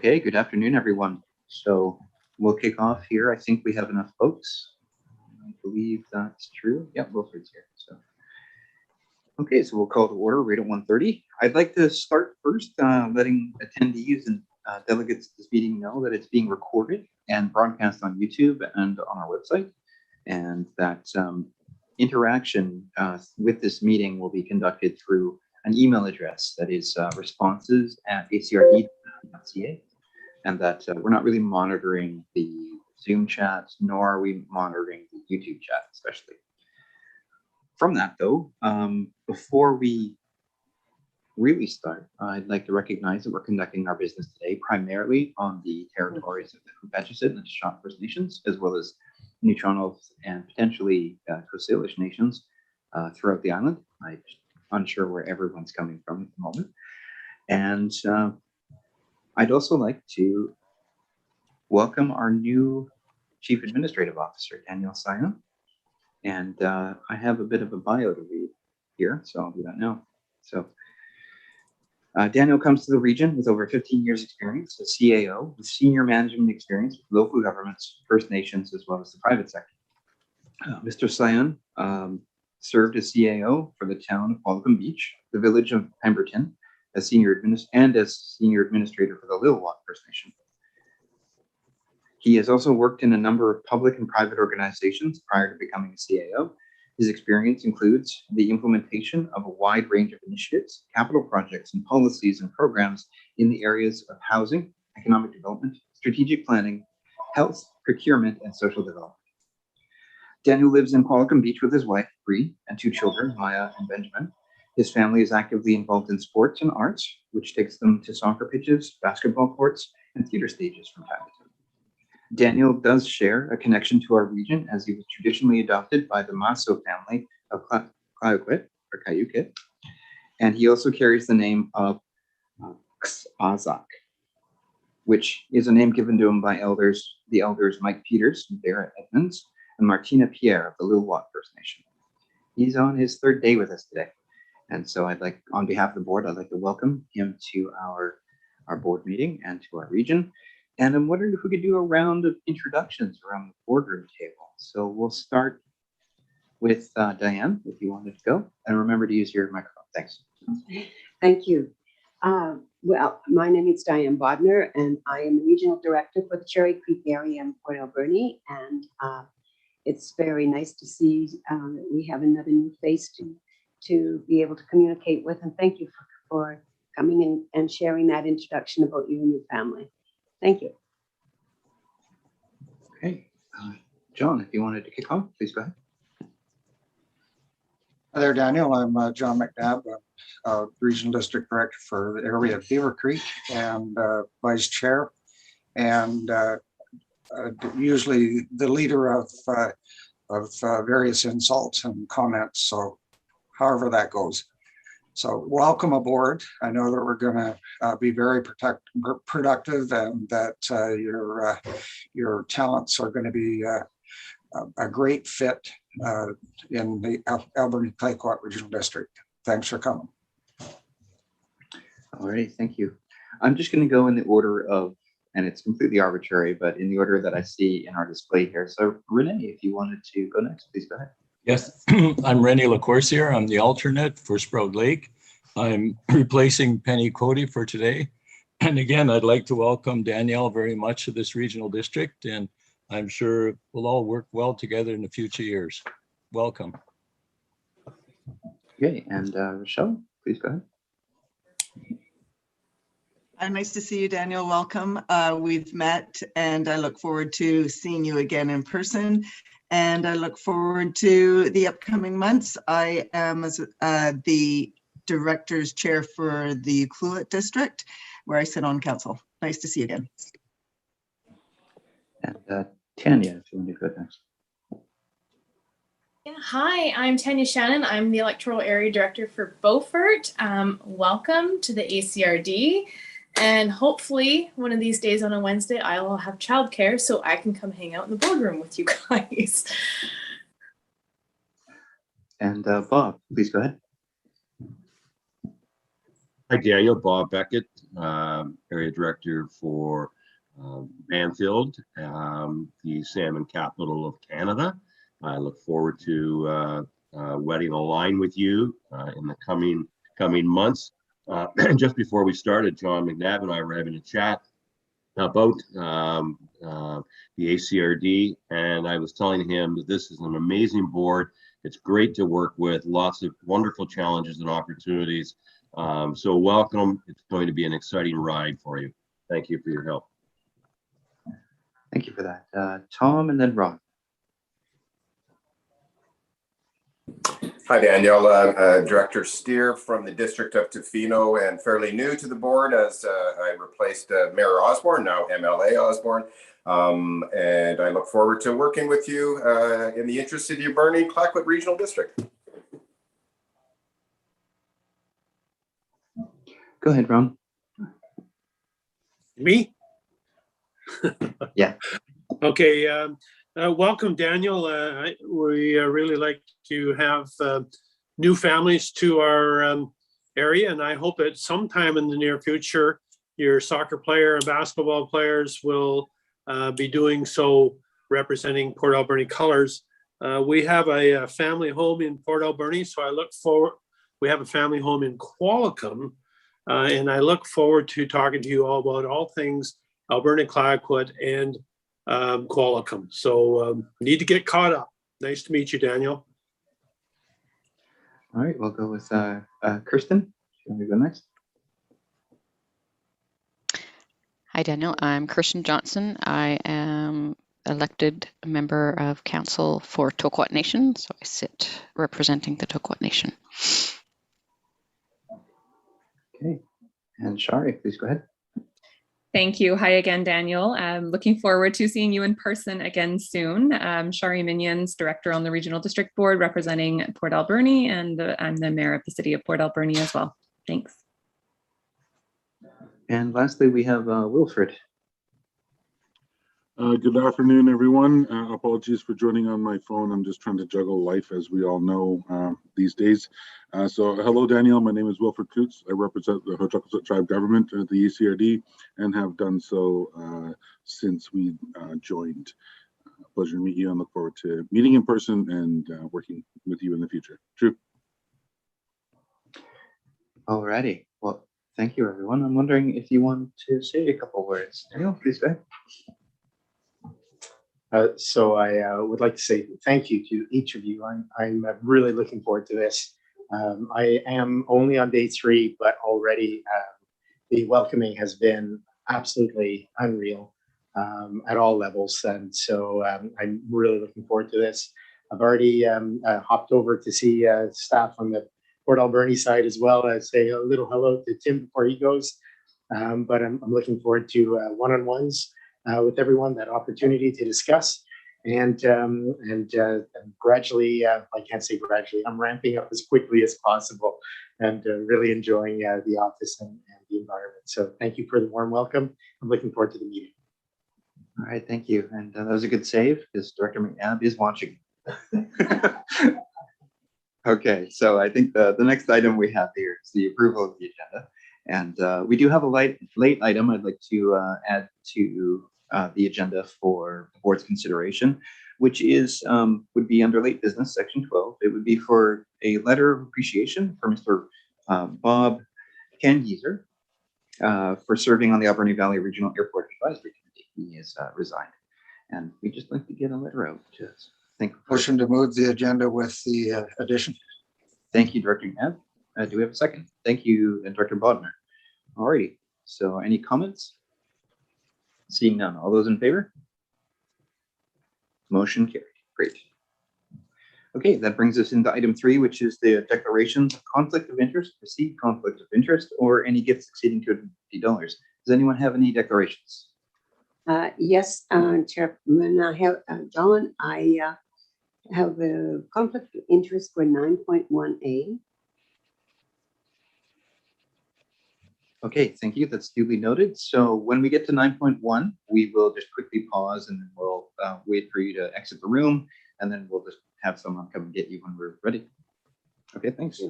Okay, good afternoon, everyone. So we'll kick off here. I think we have enough folks. I believe that's true. Yep, Wilfred's here. Okay, so we'll call to order right at 1:30. I'd like to start first letting attendees and delegates to this meeting know that it's being recorded and broadcast on YouTube and on our website, and that interaction with this meeting will be conducted through an email address that is responses@acrd.ca, and that we're not really monitoring the Zoom chat, nor are we monitoring the YouTube chat, especially. From that, though, before we really start, I'd like to recognize that we're conducting our business today primarily on the territories of the Hupatchisitt and the Shot First Nations, as well as Nuu-chah-nulth and potentially Coast Salish nations throughout the island. I'm unsure where everyone's coming from at the moment. And I'd also like to welcome our new Chief Administrative Officer, Daniel Sion. And I have a bit of a bio to read here, so I'll do that now. So Daniel comes to the region with over 15 years experience as CAO, with senior management experience with local governments, First Nations, as well as the private sector. Mr. Sion served as CAO for the town of Qualicum Beach, the village of Pemberton, as senior administrator for the Lil'wat First Nation. He has also worked in a number of public and private organizations prior to becoming a CAO. His experience includes the implementation of a wide range of initiatives, capital projects, and policies and programs in the areas of housing, economic development, strategic planning, health, procurement, and social development. Daniel lives in Qualicum Beach with his wife, Bree, and two children, Maya and Benjamin. His family is actively involved in sports and arts, which takes them to soccer pitches, basketball courts, and theater stages from time to time. Daniel does share a connection to our region as he was traditionally adopted by the Maso family of Cayuquit, and he also carries the name of X'Azak, which is a name given to him by the elders Mike Peters and Vera Edmonds and Martina Pierre of the Lil'wat First Nation. He's on his third day with us today, and so on behalf of the board, I'd like to welcome him to our board meeting and to our region. And I'm wondering if we could do a round of introductions around the boardroom table. So we'll start with Diane, if you wanted to go. And remember to use your microphone. Thanks. Thank you. Well, my name is Diane Bodner, and I am the Regional Director for the Cherry Creek area in Port Alberni. And it's very nice to see we have another new face to be able to communicate with. And thank you for coming in and sharing that introduction about you and your family. Thank you. Okay. John, if you wanted to kick off, please go ahead. Hi there, Daniel. I'm John McNabb, Regional District Director for the area of Beaver Creek and Vice Chair, and usually the leader of various insults and comments, so however that goes. So welcome aboard. I know that we're going to be very productive, and that your talents are going to be a great fit in the Alberni-Clayoquot Regional District. Thanks for coming. All right, thank you. I'm just going to go in the order of, and it's completely arbitrary, but in the order that I see in our display here. So Renee, if you wanted to go next, please go ahead. Yes, I'm Rennie LaCourcier. I'm the alternate for Sprout Lake. I'm replacing Penny Cody for today. And again, I'd like to welcome Danielle very much to this regional district, and I'm sure we'll all work well together in the future years. Welcome. Okay, and Rochelle, please go ahead. Nice to see you, Daniel. Welcome. We've met, and I look forward to seeing you again in person. And I look forward to the upcoming months. I am the director's chair for the Ucluelet district, where I sit on council. Nice to see you again. And Tanya, if you want to go next. Yeah, hi, I'm Tanya Shannon. I'm the electoral area director for Beaufort. Welcome to the ACRD. And hopefully one of these days on a Wednesday, I'll have childcare so I can come hang out in the boardroom with you guys. And Bob, please go ahead. Hi, Daniel. Bob Beckett, Area Director for Manfield, the salmon capital of Canada. I look forward to wetting a line with you in the coming months. Just before we started, John McNabb and I were having a chat about the ACRD, and I was telling him that this is an amazing board. It's great to work with, lots of wonderful challenges and opportunities. So welcome. It's going to be an exciting ride for you. Thank you for your help. Thank you for that. Tom and then Ron. Hi, Danielle. Director Steer from the District of Tofino, and fairly new to the board as I replaced Mayor Osborne, now MLA Osborne. And I look forward to working with you in the Inter-City of Burnie Clayoquot Regional District. Go ahead, Ron. Me? Yeah. Okay. Welcome, Daniel. We really like to have new families to our area, and I hope that sometime in the near future, your soccer player and basketball players will be doing so, representing Port Alberni colors. We have a family home in Port Alberni, so I look forward. We have a family home in Qualicum, and I look forward to talking to you all about all things Alberni Clayoquot and Qualicum. So need to get caught up. Nice to meet you, Daniel. All right, we'll go with Kirsten. You want to go next? Hi, Daniel. I'm Kirsten Johnson. I am elected member of council for Toquot Nation. So I sit representing the Toquot Nation. Okay. And Shari, please go ahead. Thank you. Hi again, Daniel. I'm looking forward to seeing you in person again soon. Shari Minions, Director on the Regional District Board representing Port Alberni, and I'm the Mayor of the City of Port Alberni as well. Thanks. And lastly, we have Wilfred. Good afternoon, everyone. Apologies for joining on my phone. I'm just trying to juggle life, as we all know these days. So hello, Daniel. My name is Wilfred Coots. I represent the Huichurulta Tribe Government at the ECRD and have done so since we joined. Pleasure to meet you and look forward to meeting in person and working with you in the future. True. Alrighty. Well, thank you, everyone. I'm wondering if you want to say a couple words. Daniel, please go ahead. So I would like to say thank you to each of you. I'm really looking forward to this. I am only on day 3, but already the welcoming has been absolutely unreal at all levels. And so I'm really looking forward to this. I've already hopped over to see staff on the Port Alberni side, as well as say a little hello to Tim before he goes. But I'm looking forward to one-on-ones with everyone, that opportunity to discuss, and gradually, I can't say gradually, I'm ramping up as quickly as possible, and really enjoying the office and the environment. So thank you for the warm welcome. I'm looking forward to the meeting. All right, thank you. And that was a good save, because Director McNabb is watching. Okay, so I think the next item we have here is the approval of the agenda. And we do have a late item I'd like to add to the agenda for the board's consideration, which is would be under late business, section 12. It would be for a letter of appreciation for Mr. Bob Kangeser for serving on the Alberni Valley Regional Airport Advisory Committee. He has resigned, and we just like to get a letter out to thank. Motion to move the agenda with the addition. Thank you, Director Nab. Do we have a second? Thank you, Director Bodnar. All righty. So, any comments? Seeing none. All those in favor? Motion carried. Great. Okay, that brings us into item 3, which is the declarations of conflict of interest, perceived conflict of interest, or any gifts exceeding $250. Does anyone have any declarations? Yes, Chairman, I have, John, I have a conflict of interest for 9.1A. Okay, thank you. That's duly noted. So when we get to 9.1, we will just quickly pause and then we'll wait for you to exit the room, and then we'll just have someone come and get you when we're ready. Okay, thanks.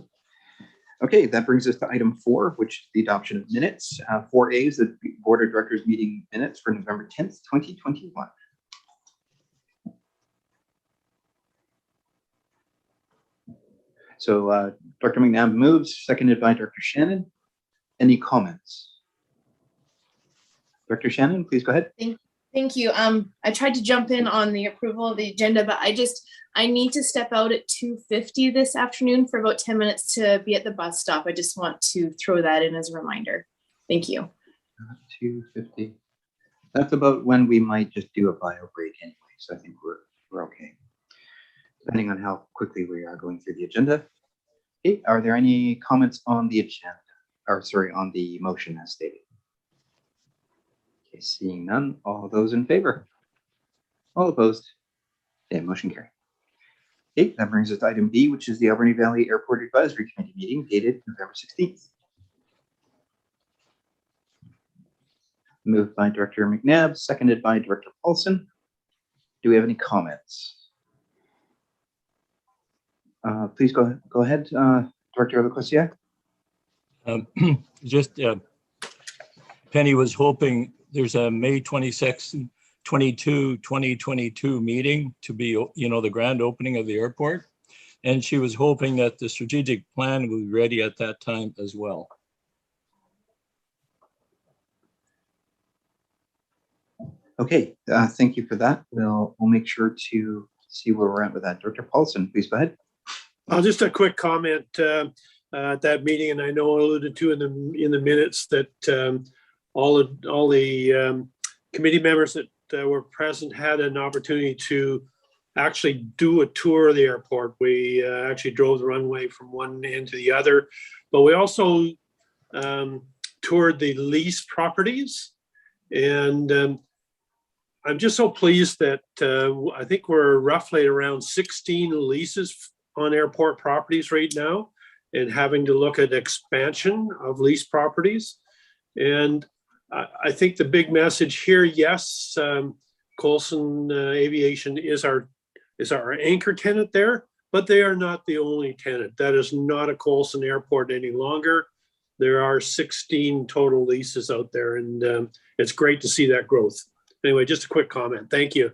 Okay, that brings us to item 4, which is the adoption of minutes. 4A is the Board of Directors meeting minutes for November 10th, 2021. So Dr. McNabb moves, seconded by Dr. Shannon. Any comments? Dr. Shannon, please go ahead. Thank you. I tried to jump in on the approval of the agenda, but I need to step out at 2:50 this afternoon for about 10 minutes to be at the bus stop. I just want to throw that in as a reminder. Thank you. 2:50. That's about when we might just do a bio break anyway, so I think we're okay, depending on how quickly we are going through the agenda. Okay, are there any comments on the agenda, or sorry, on the motion as stated? Okay, seeing none, all those in favor? All opposed? Okay, motion carried. Okay, that brings us to item B, which is the Alberni Valley Airport Advisory Committee meeting dated November 16th. Moved by Director McNabb, seconded by Director Paulson. Do we have any comments? Please go ahead, Director Leclerc. Just Penny was hoping there's a May 26th, 2022 meeting to be, the grand opening of the airport. And she was hoping that the strategic plan will be ready at that time as well. Okay, thank you for that. We'll make sure to see where we're at with that. Director Paulson, please go ahead. Just a quick comment at that meeting, and I know I alluded to in the minutes that all the committee members that were present had an opportunity to actually do a tour of the airport. We actually drove the runway from one end to the other, but we also toured the lease properties. And I'm just so pleased that I think we're roughly around 16 leases on airport properties right now, and having to look at expansion of lease properties. And I think the big message here, yes, Coulson Aviation is our anchor tenant there, but they are not the only tenant. That is not a Coulson Airport any longer. There are 16 total leases out there, and it's great to see that growth. Anyway, just a quick comment. Thank you.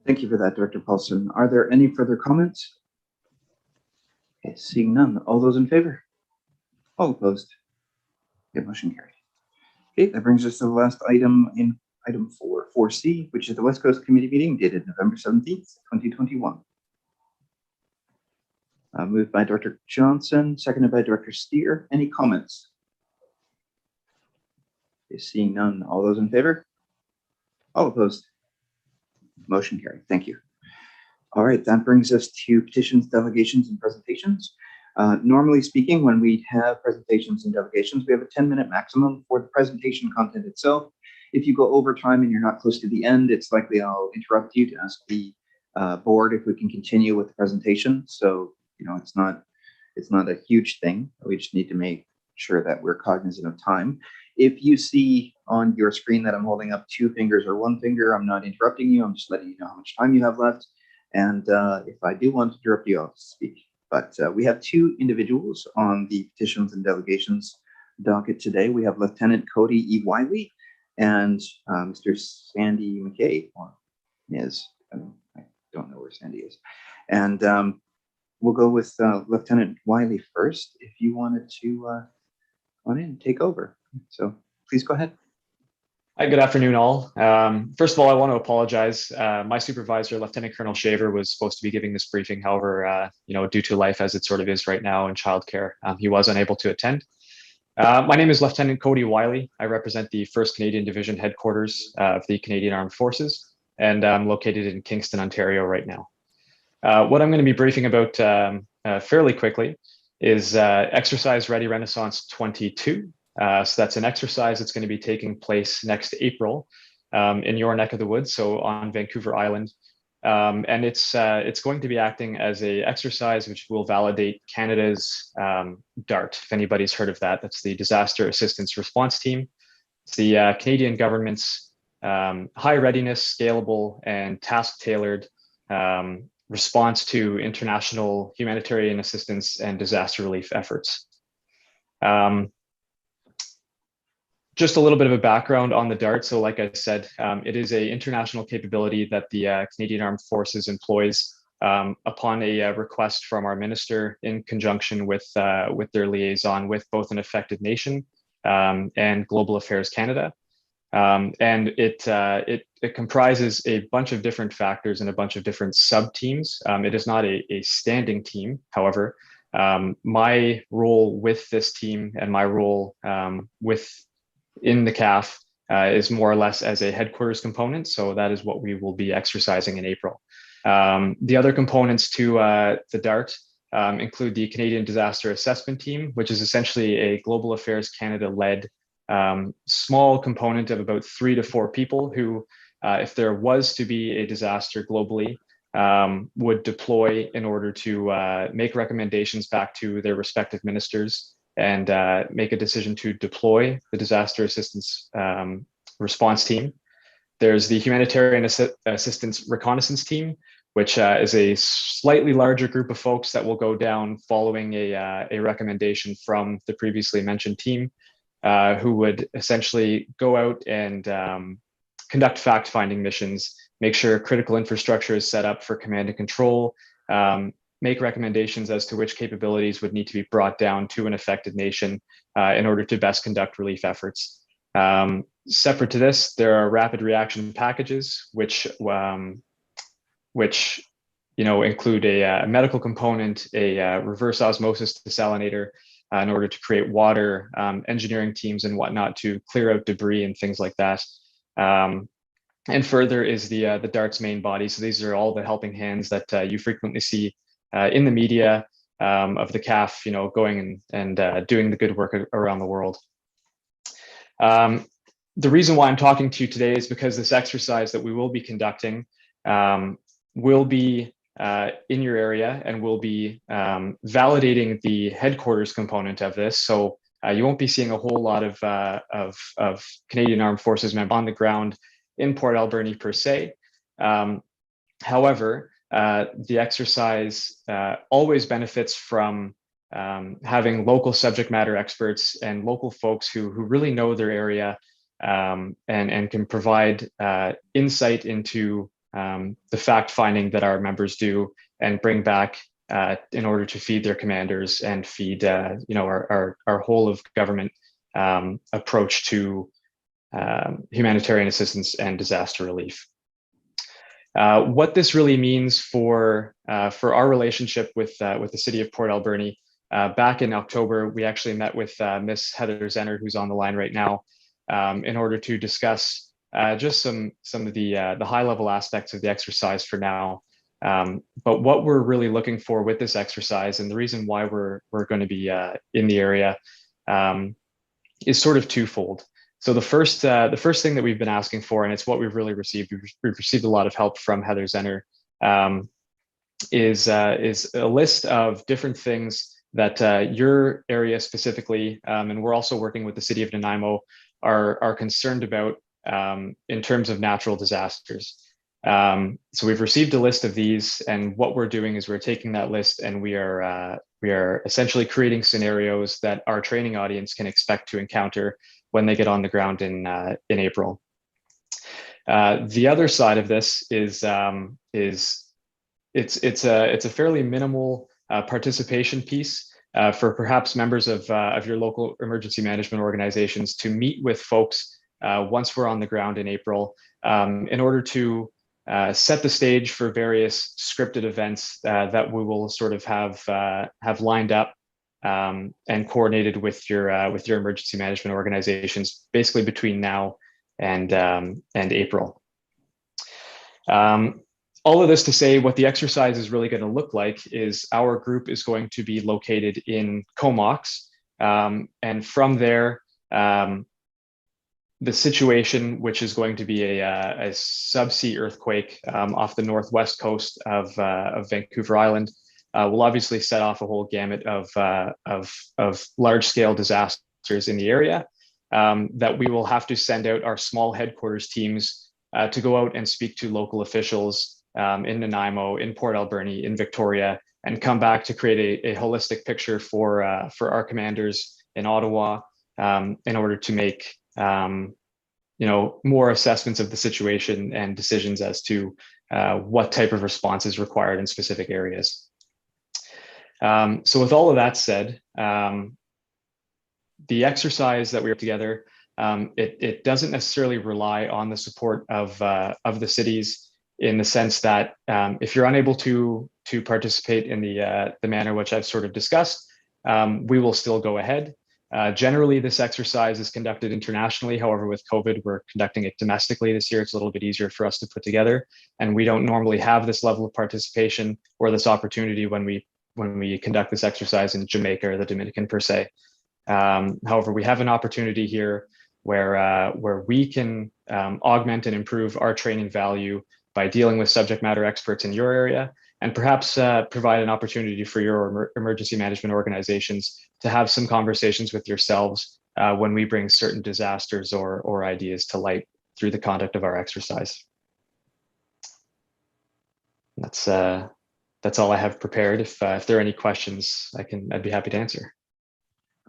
Thank you for that, Director Paulson. Are there any further comments? Okay, seeing none. All those in favor? All opposed? Okay, motion carried. Okay, that brings us to the last item in item 4C, which is the West Coast Committee meeting dated November 17th, 2021. Moved by Director Johnson, seconded by Director Steer. Any comments? Okay, seeing none. All those in favor? All opposed? Motion carried. Thank you. All right, that brings us to petitions, delegations, and presentations. Normally speaking, when we have presentations and delegations, we have a 10-minute maximum for the presentation content itself. If you go over time and you're not close to the end, it's likely I'll interrupt you to ask the board if we can continue with the presentation. So, it's not a huge thing. We just need to make sure that we're cognizant of time. If you see on your screen that I'm holding up 2 fingers or 1 finger, I'm not interrupting you. I'm just letting you know how much time you have left. And if I do want to interrupt you, I'll speak. But we have 2 individuals on the petitions and delegations docket today. We have Lieutenant Cody E. Wiley and Mr. Sandy McKay. I don't know where Sandy is. And we'll go with Lieutenant Wiley first. If you wanted to on in, take over. So please go ahead. Hi, good afternoon, all. First of all, I want to apologize. My supervisor, Lieutenant Colonel Shaver, was supposed to be giving this briefing. However, due to life as it sort of is right now in childcare, he was unable to attend. My name is Lieutenant Cody Wiley. I represent the 1st Canadian Division headquarters of the Canadian Armed Forces, and I'm located in Kingston, Ontario right now. What I'm going to be briefing about fairly quickly is Exercise Ready Renaissance 22. So that's an exercise that's going to be taking place next April in your neck of the woods, so on Vancouver Island. And it's going to be acting as an exercise which will validate Canada's DART, if anybody's heard of that. That's the Disaster Assistance Response Team. It's the Canadian government's high readiness, scalable, and task-tailored response to international humanitarian assistance and disaster relief efforts. Just a little bit of a background on the DART. So like I said, it is an international capability that the Canadian Armed Forces employs upon a request from our minister in conjunction with their liaison with both an affected nation and Global Affairs Canada. And it comprises a bunch of different factors and a bunch of different sub-teams. It is not a standing team, however. My role with this team and my role in the CAF is more or less as a headquarters component. So that is what we will be exercising in April. The other components to the DART include the Canadian Disaster Assessment Team, which is essentially a Global Affairs Canada-led small component of about 3 to 4 people who, if there was to be a disaster globally, would deploy in order to make recommendations back to their respective ministers and make a decision to deploy the disaster assistance response team. There's the Humanitarian Assistance Reconnaissance Team, which is a slightly larger group of folks that will go down following a recommendation from the previously mentioned team, who would essentially go out and conduct fact-finding missions, make sure critical infrastructure is set up for command and control, make recommendations as to which capabilities would need to be brought down to an affected nation in order to best conduct relief efforts. Separate to this, there are rapid reaction packages, which include a medical component, a reverse osmosis desalinator in order to create water, engineering teams and whatnot to clear out debris and things like that. And further is the DART's main body. So these are all the helping hands that you frequently see in the media of the CAF, going and doing the good work around the world. The reason why I'm talking to you today is because this exercise that we will be conducting will be in your area and will be validating the headquarters component of this. So you won't be seeing a whole lot of Canadian Armed Forces members on the ground in Port Alberni per se. However, the exercise always benefits from having local subject matter experts and local folks who really know their area and can provide insight into the fact finding that our members do and bring back in order to feed their commanders and feed our whole of government approach to humanitarian assistance and disaster relief. What this really means for our relationship with the city of Port Alberni, back in October, we actually met with Miss Heather Zenner, who's on the line right now, in order to discuss just some of the high-level aspects of the exercise for now. But what we're really looking for with this exercise, and the reason why we're going to be in the area, is sort of twofold. So the first thing that we've been asking for, and it's what we've really received, we've received a lot of help from Heather Zenner, is a list of different things that your area specifically, and we're also working with the city of Nanaimo, are concerned about in terms of natural disasters. So we've received a list of these, and what we're doing is we're taking that list and we are essentially creating scenarios that our training audience can expect to encounter when they get on the ground in April. The other side of this is it's a fairly minimal participation piece for perhaps members of your local emergency management organizations to meet with folks once we're on the ground in April in order to set the stage for various scripted events that we will sort of have lined up and coordinated with your emergency management organizations, basically between now and April. All of this to say, what the exercise is really going to look like is our group is going to be located in Comox, and from there, the situation, which is going to be a subsea earthquake off the northwest coast of Vancouver Island, will obviously set off a whole gamut of large-scale disasters in the area that we will have to send out our small headquarters teams to go out and speak to local officials in Nanaimo, in Port Alberni, in Victoria, and come back to create a holistic picture for our commanders in Ottawa in order to make more assessments of the situation and decisions as to what type of response is required in specific areas. So with all of that said, the exercise that we have together, it doesn't necessarily rely on the support of the cities, in the sense that if you're unable to participate in the manner which I've sort of discussed, we will still go ahead. Generally, this exercise is conducted internationally. However, with COVID, we're conducting it domestically this year. It's a little bit easier for us to put together, and we don't normally have this level of participation or this opportunity when we conduct this exercise in Jamaica or the Dominican per se. However, we have an opportunity here where we can augment and improve our training value by dealing with subject matter experts in your area, and perhaps provide an opportunity for your emergency management organizations to have some conversations with yourselves when we bring certain disasters or ideas to light through the conduct of our exercise. That's all I have prepared. If there are any questions, I'd be happy to answer.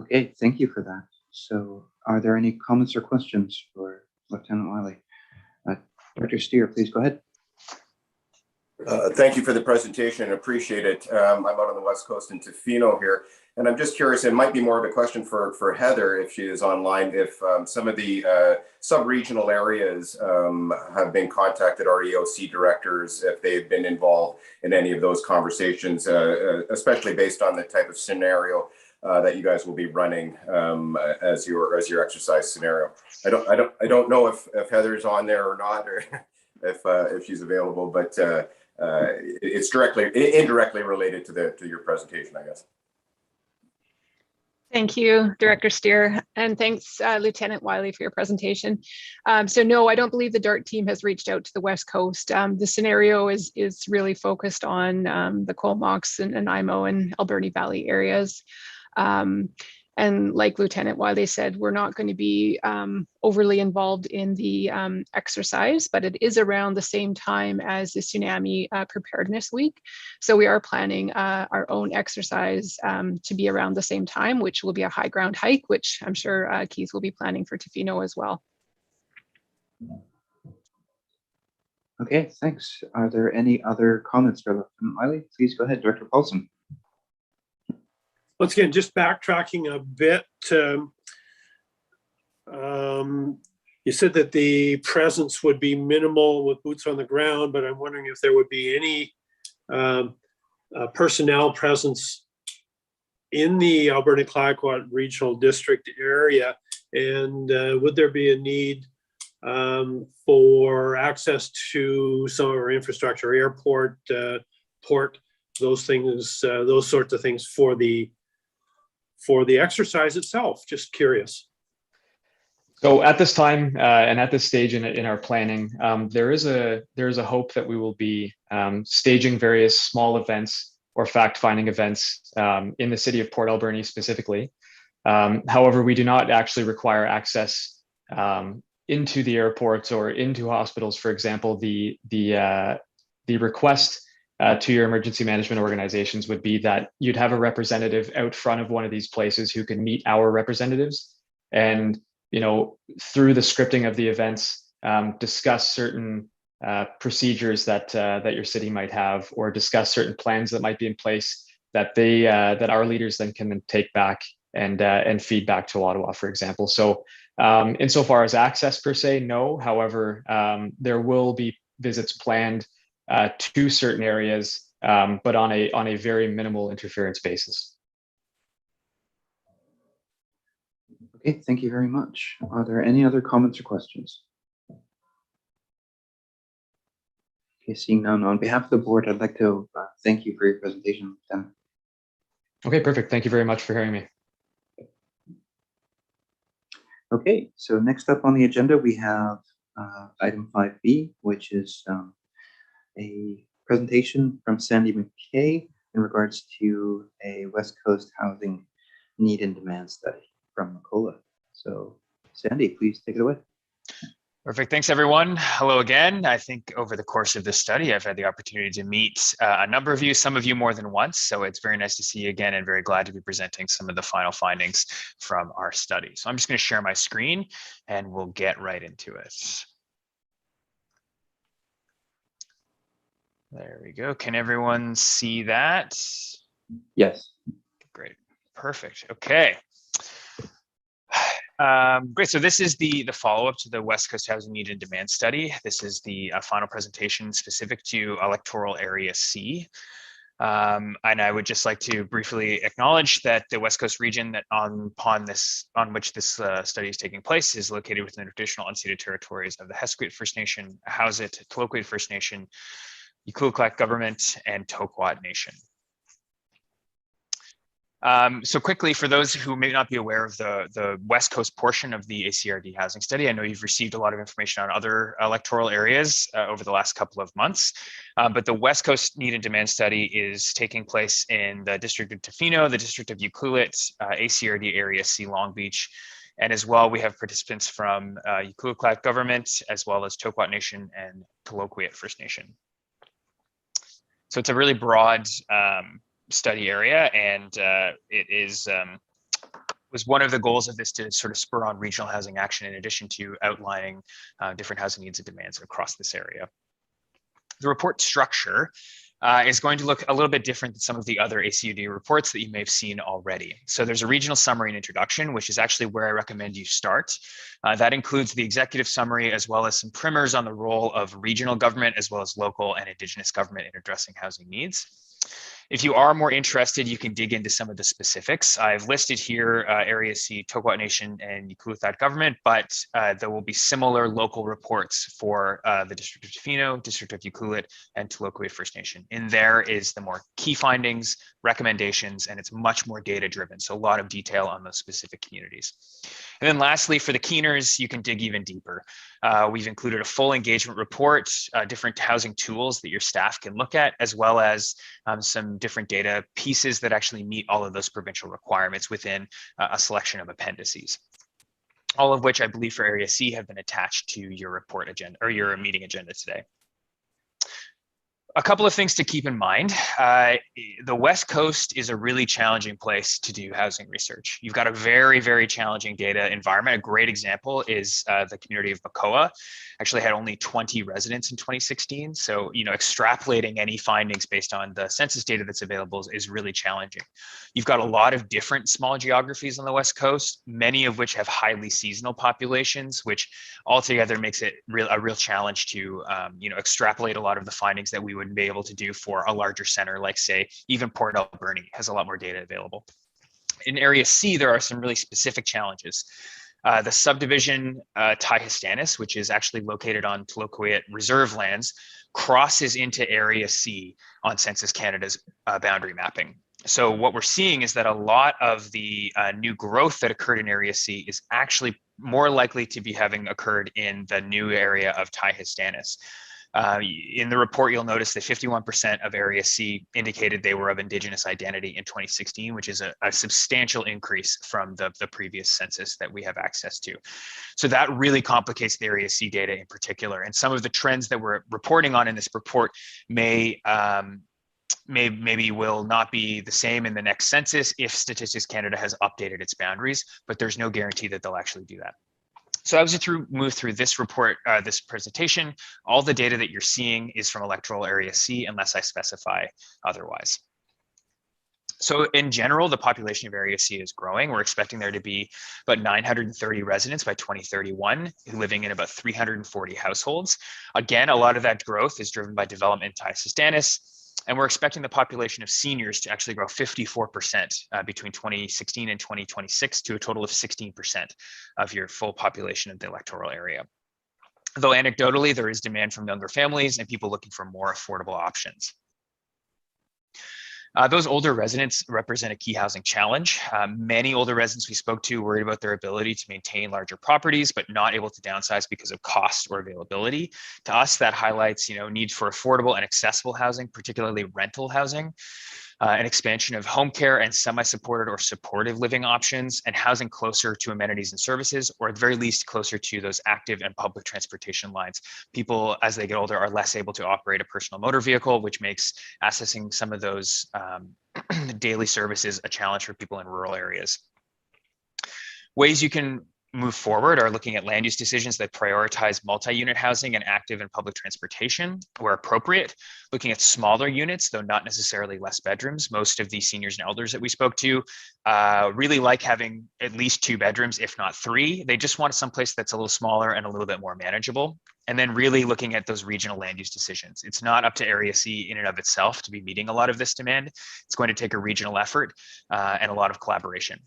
Okay, thank you for that. So are there any comments or questions for Lieutenant Wiley? Director Steer, please go ahead. Thank you for the presentation. Appreciate it. I'm out on the West Coast in Tofino here, and I'm just curious, it might be more of a question for Heather, if she is online, if some of the sub-regional areas have been contacted, our EOC directors, if they've been involved in any of those conversations, especially based on the type of scenario that you guys will be running as your exercise scenario. I don't know if Heather's on there or not, or if she's available, but it's indirectly related to your presentation, I guess. Thank you, Director Steer, and thanks, Lieutenant Wiley, for your presentation. So no, I don't believe the DART team has reached out to the West Coast. The scenario is really focused on the Comox and Nanaimo and Alberni Valley areas. And like Lieutenant Wiley said, we're not going to be overly involved in the exercise, but it is around the same time as the Tsunami Preparedness Week. So we are planning our own exercise to be around the same time, which will be a high ground hike, which I'm sure Keith will be planning for Tofino as well. Okay, thanks. Are there any other comments for Lieutenant Wiley? Please go ahead, Director Paulson. Once again, just backtracking a bit, you said that the presence would be minimal with boots on the ground, but I'm wondering if there would be any personnel presence in the Alberni-Clayoquot Regional District area, and would there be a need for access to some of our infrastructure, airport, port, those things, those sorts of things for the exercise itself? Just curious. So at this time and at this stage in our planning, there is a hope that we will be staging various small events or fact-finding events in the city of Port Alberni specifically. However, we do not actually require access into the airports or into hospitals. For example, the request to your emergency management organizations would be that you'd have a representative out front of one of these places who can meet our representatives, and through the scripting of the events, discuss certain procedures that your city might have, or discuss certain plans that might be in place that that our leaders then can take back and feed back to Ottawa, for example. So insofar as access per se, no. However, there will be visits planned to certain areas, but on a very minimal interference basis. Okay, thank you very much. Are there any other comments or questions? Okay, seeing none, on behalf of the board, I'd like to thank you for your presentation, Lieutenant. Okay, perfect. Thank you very much for hearing me. Okay, so next up on the agenda, we have item 5B, which is a presentation from Sandy McKay in regards to a West Coast housing need and demand study from Macola. So Sandy, please take it away. Perfect. Thanks, everyone. Hello again. I think over the course of this study, I've had the opportunity to meet a number of you, some of you more than once. So it's very nice to see you again and very glad to be presenting some of the final findings from our study. So I'm just going to share my screen and we'll get right into it. There we go. Can everyone see that? Yes. Great. Perfect. Okay. Great. So this is the follow-up to the West Coast Housing Need and Demand Study. This is the final presentation specific to electoral area C. And I would just like to briefly acknowledge that the West Coast region that on which this study is taking place is located within the traditional unceded territories of the Hesquit First Nation, Hauset, Tloquid First Nation, Yukluklak Government, and Toquat Nation. So quickly, for those who may not be aware of the West Coast portion of the ACRD housing study, I know you've received a lot of information on other electoral areas over the last couple of months, but the West Coast Need and Demand Study is taking place in the District of Tofino, the District of Ucluelet, ACRD Area C Long Beach, and as well we have participants from Yukluklak Government, as well as Toquat Nation and Tloquit First Nation. So it's a really broad study area, and it is was one of the goals of this to sort of spur on regional housing action in addition to outlining different housing needs and demands across this area. The report structure is going to look a little bit different than some of the other ACUD reports that you may have seen already. So there's a regional summary and introduction, which is actually where I recommend you start. That includes the executive summary, as well as some primers on the role of regional government, as well as local and Indigenous government in addressing housing needs. If you are more interested, you can dig into some of the specifics. I've listed here Area C, Toquat Nation, and Yukluelet Government, but there will be similar local reports for the District of Tofino, District of Ucluelet, and Tloquit First Nation. In there is the more key findings, recommendations, and it's much more data-driven, so a lot of detail on those specific communities. And then lastly, for the keeners, you can dig even deeper. We've included a full engagement report, different housing tools that your staff can look at, as well as some different data pieces that actually meet all of those provincial requirements within a selection of appendices. All of which I believe for Area C have been attached to your report agenda or your meeting agenda today. A couple of things to keep in mind. The West Coast is a really challenging place to do housing research. You've got a very, very challenging data environment. A great example is the community of Makoa. Actually had only 20 residents in 2016. So, extrapolating any findings based on the census data that's available is really challenging. You've got a lot of different small geographies on the West Coast, many of which have highly seasonal populations, which altogether makes it a real challenge to, extrapolate a lot of the findings that we would be able to do for a larger center, like say, even Port Alberni has a lot more data available. In Area C, there are some really specific challenges. The subdivision Taihistanis, which is actually located on Tloquit reserve lands, crosses into Area C on Census Canada's boundary mapping. So what we're seeing is that a lot of the new growth that occurred in Area C is actually more likely to be having occurred in the new area of Taihistanis. In the report, you'll notice that 51% of Area C indicated they were of Indigenous identity in 2016, which is a substantial increase from the previous census that we have access to. So that really complicates the Area C data in particular. And some of the trends that we're reporting on in this report maybe will not be the same in the next census if Statistics Canada has updated its boundaries, but there's no guarantee that they'll actually do that. So as we move through this report, this presentation, all the data that you're seeing is from electoral Area C unless I specify otherwise. So in general, the population of Area C is growing. We're expecting there to be about 930 residents by 2031, living in about 340 households. Again, a lot of that growth is driven by development in Taihistanis. And we're expecting the population of seniors to actually grow 54% between 2016 and 2026 to a total of 16% of your full population of the electoral area. Though anecdotally, there is demand from younger families and people looking for more affordable options. Those older residents represent a key housing challenge. Many older residents we spoke to worried about their ability to maintain larger properties, but not able to downsize because of cost or availability. To us, that highlights, need for affordable and accessible housing, particularly rental housing. an expansion of home care and semi-supported or supportive living options, and housing closer to amenities and services, or at the very least closer to those active and public transportation lines. People, as they get older, are less able to operate a personal motor vehicle, which makes accessing some of those daily services a challenge for people in rural areas. Ways you can move forward are looking at land use decisions that prioritize multi-unit housing and active and public transportation where appropriate, looking at smaller units, though not necessarily less bedrooms. Most of the seniors and elders that we spoke to really like having at least 2 bedrooms, if not 3. They just want someplace that's a little smaller and a little bit more manageable. And then really looking at those regional land use decisions. It's not up to Area C in and of itself to be meeting a lot of this demand. It's going to take a regional effort and a lot of collaboration.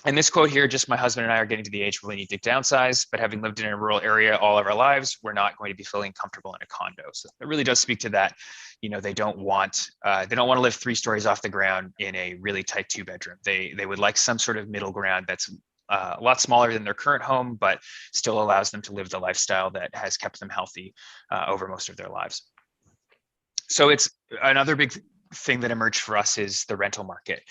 And this quote here, just my husband and I are getting to the age where we need to downsize, but having lived in a rural area all of our lives, we're not going to be feeling comfortable in a condo. So it really does speak to that. You know, they don't want to live 3 stories off the ground in a really tight 2-bedroom. They would like some sort of middle ground that's a lot smaller than their current home, but still allows them to live the lifestyle that has kept them healthy over most of their lives. So it's another big thing that emerged for us is the rental market.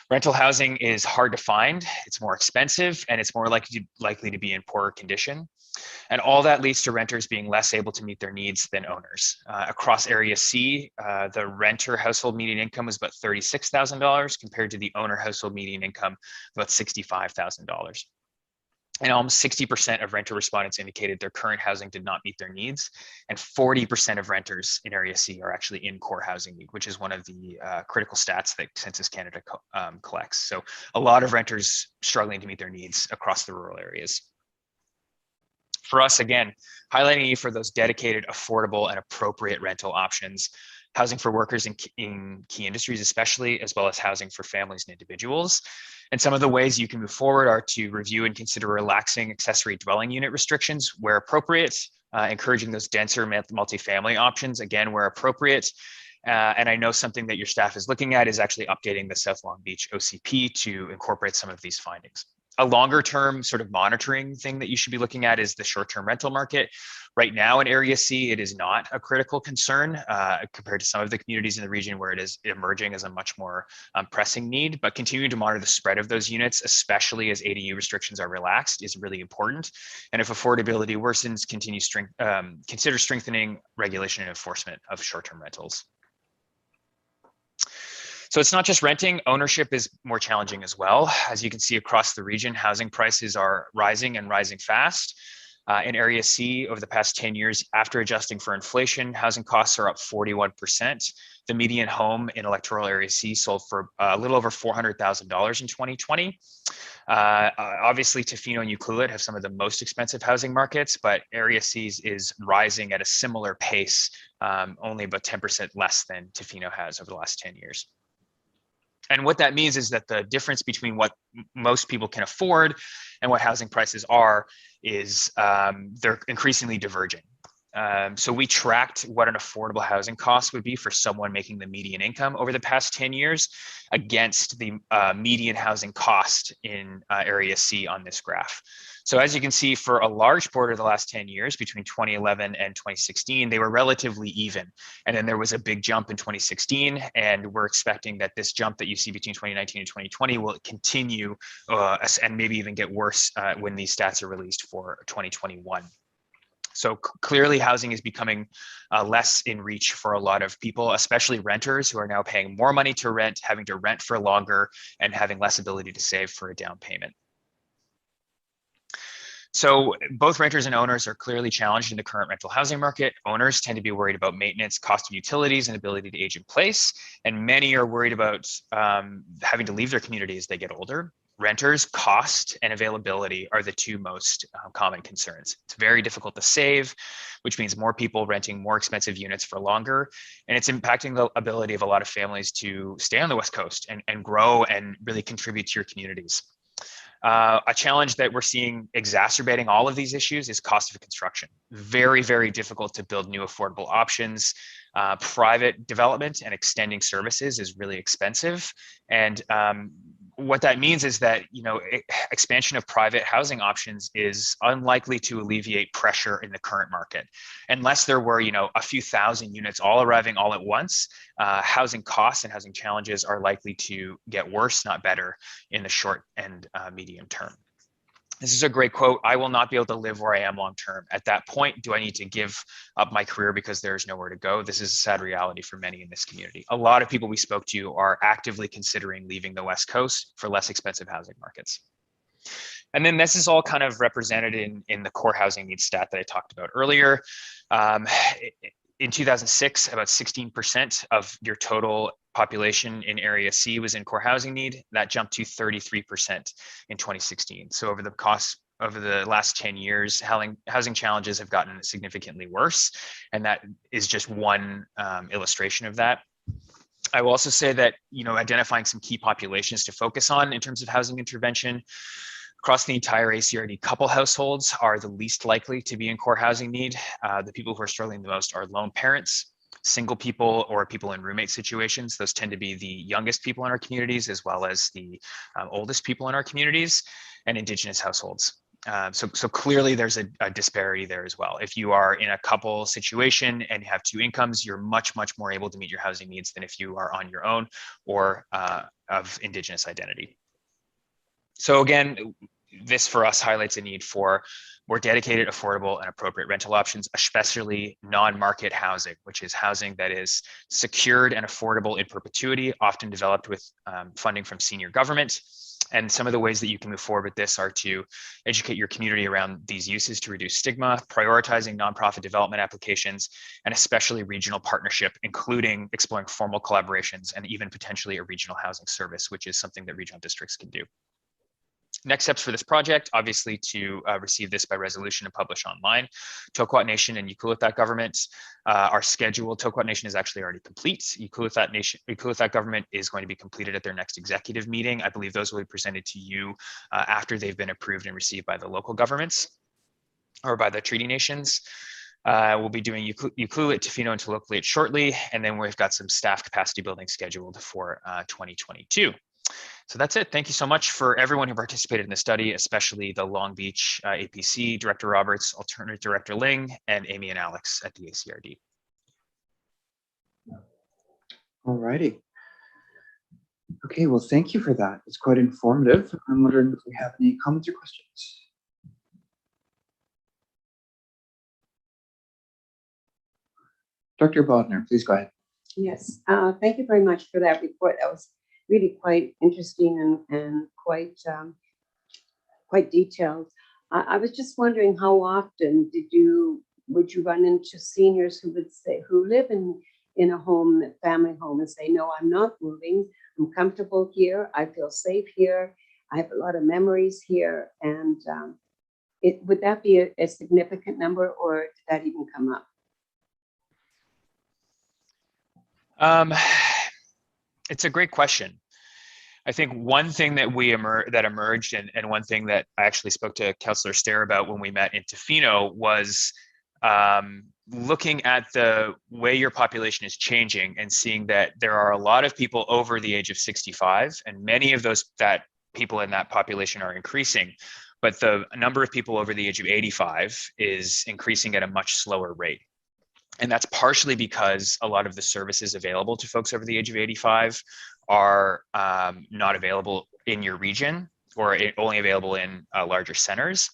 Rental housing is hard to find, it's more expensive, and it's more likely to be in poorer condition. And all that leads to renters being less able to meet their needs than owners. Across Area C, the renter household median income was about $36,000 compared to the owner household median income about $65,000. And almost 60% of renter respondents indicated their current housing did not meet their needs. And 40% of renters in Area C are actually in core housing need, which is one of the critical stats that Census Canada collects. So a lot of renters struggling to meet their needs across the rural areas. For us, again, highlighting need for those dedicated, affordable, and appropriate rental options, housing for workers in key industries especially, as well as housing for families and individuals. And some of the ways you can move forward are to review and consider relaxing accessory dwelling unit restrictions where appropriate, encouraging those denser multifamily options, again, where appropriate. And I know something that your staff is looking at is actually updating the South Long Beach OCP to incorporate some of these findings. A longer term sort of monitoring thing that you should be looking at is the short-term rental market. Right now in Area C, it is not a critical concern compared to some of the communities in the region where it is emerging as a much more pressing need, but continuing to monitor the spread of those units, especially as ADU restrictions are relaxed, is really important. And if affordability worsens, consider strengthening regulation and enforcement of short-term rentals. So it's not just renting, ownership is more challenging as well. As you can see across the region, housing prices are rising and rising fast. In Area C, over the past 10 years, after adjusting for inflation, housing costs are up 41%. The median home in electoral Area C sold for a little over $400,000 in 2020. Obviously, Tofino and Ucluelet have some of the most expensive housing markets, but Area C is rising at a similar pace, only about 10% less than Tofino has over the last 10 years. And what that means is that the difference between what most people can afford and what housing prices are is they're increasingly diverging. So we tracked what an affordable housing cost would be for someone making the median income over the past 10 years against the median housing cost in Area C on this graph. So as you can see, for a large part of the last 10 years, between 2011 and 2016, they were relatively even. And then there was a big jump in 2016, and we're expecting that this jump that you see between 2019 and 2020 will continue and maybe even get worse when these stats are released for 2021. So clearly housing is becoming less in reach for a lot of people, especially renters who are now paying more money to rent, having to rent for longer, and having less ability to save for a down payment. So both renters and owners are clearly challenged in the current rental housing market. Owners tend to be worried about maintenance, cost of utilities, and ability to age in place. And many are worried about having to leave their community as they get older. Renters, cost and availability are the two most common concerns. It's very difficult to save, which means more people renting more expensive units for longer. And it's impacting the ability of a lot of families to stay on the West Coast and grow and really contribute to your communities. A challenge that we're seeing exacerbating all of these issues is cost of construction. Very, very difficult to build new affordable options. Private development and extending services is really expensive. And what that means is that, expansion of private housing options is unlikely to alleviate pressure in the current market. Unless there were, a few thousand units all arriving all at once, housing costs and housing challenges are likely to get worse, not better, in the short and medium term. This is a great quote. "I will not be able to live where I am long term. At that point, do I need to give up my career because there's nowhere to go?" This is a sad reality for many in this community. A lot of people we spoke to are actively considering leaving the West Coast for less expensive housing markets. And then this is all kind of represented in the core housing needs stat that I talked about earlier. In 2006, about 16% of your total population in Area C was in core housing need. That jumped to 33% in 2016. So over the last 10 years, housing challenges have gotten significantly worse. And that is just one illustration of that. I will also say that, identifying some key populations to focus on in terms of housing intervention. Across the entire ACRD, couple households are the least likely to be in core housing need. The people who are struggling the most are lone parents, single people, or people in roommate situations. Those tend to be the youngest people in our communities, as well as the oldest people in our communities, and Indigenous households. So clearly there's a disparity there as well. If you are in a couple situation and you have two incomes, you're much, much more able to meet your housing needs than if you are on your own or of Indigenous identity. So again, this for us highlights a need for more dedicated, affordable, and appropriate rental options, especially non-market housing, which is housing that is secured and affordable in perpetuity, often developed with funding from senior government. And some of the ways that you can move forward with this are to educate your community around these uses to reduce stigma, prioritizing nonprofit development applications, and especially regional partnership, including exploring formal collaborations and even potentially a regional housing service, which is something that regional districts can do. Next steps for this project, obviously to receive this by resolution and publish online. Toquat Nation and Ukuluthat government are scheduled. Toquat Nation is actually already complete. Ukuluthat government is going to be completed at their next executive meeting. I believe those will be presented to you after they've been approved and received by the local governments or by the treaty nations. We'll be doing Ukulut, Tofino, and Taloqaliit shortly, and then we've got some staff capacity building scheduled for 2022. So that's it. Thank you so much for everyone who participated in the study, especially the Long Beach APC, Director Roberts, Alternate Director Ling, and Amy and Alex at the ACRD. All righty. Okay, well, thank you for that. It's quite informative. I'm wondering if we have any comments or questions. Dr. Bodner, please go ahead. Yes, thank you very much for that report. That was really quite interesting and quite detailed. I was just wondering, how often would you run into seniors who live in a home, a family home, and say, "No, I'm not moving. I'm comfortable here. I feel safe here. I have a lot of memories here." And would that be a significant number, or did that even come up? It's a great question. I think one thing that that emerged, and one thing that I actually spoke to Councillor Stair about when we met in Tofino, was looking at the way your population is changing and seeing that there are a lot of people over the age of 65, and many of that people in that population are increasing, but the number of people over the age of 85 is increasing at a much slower rate. And that's partially because a lot of the services available to folks over the age of 85 are not available in your region, or only available in larger centers.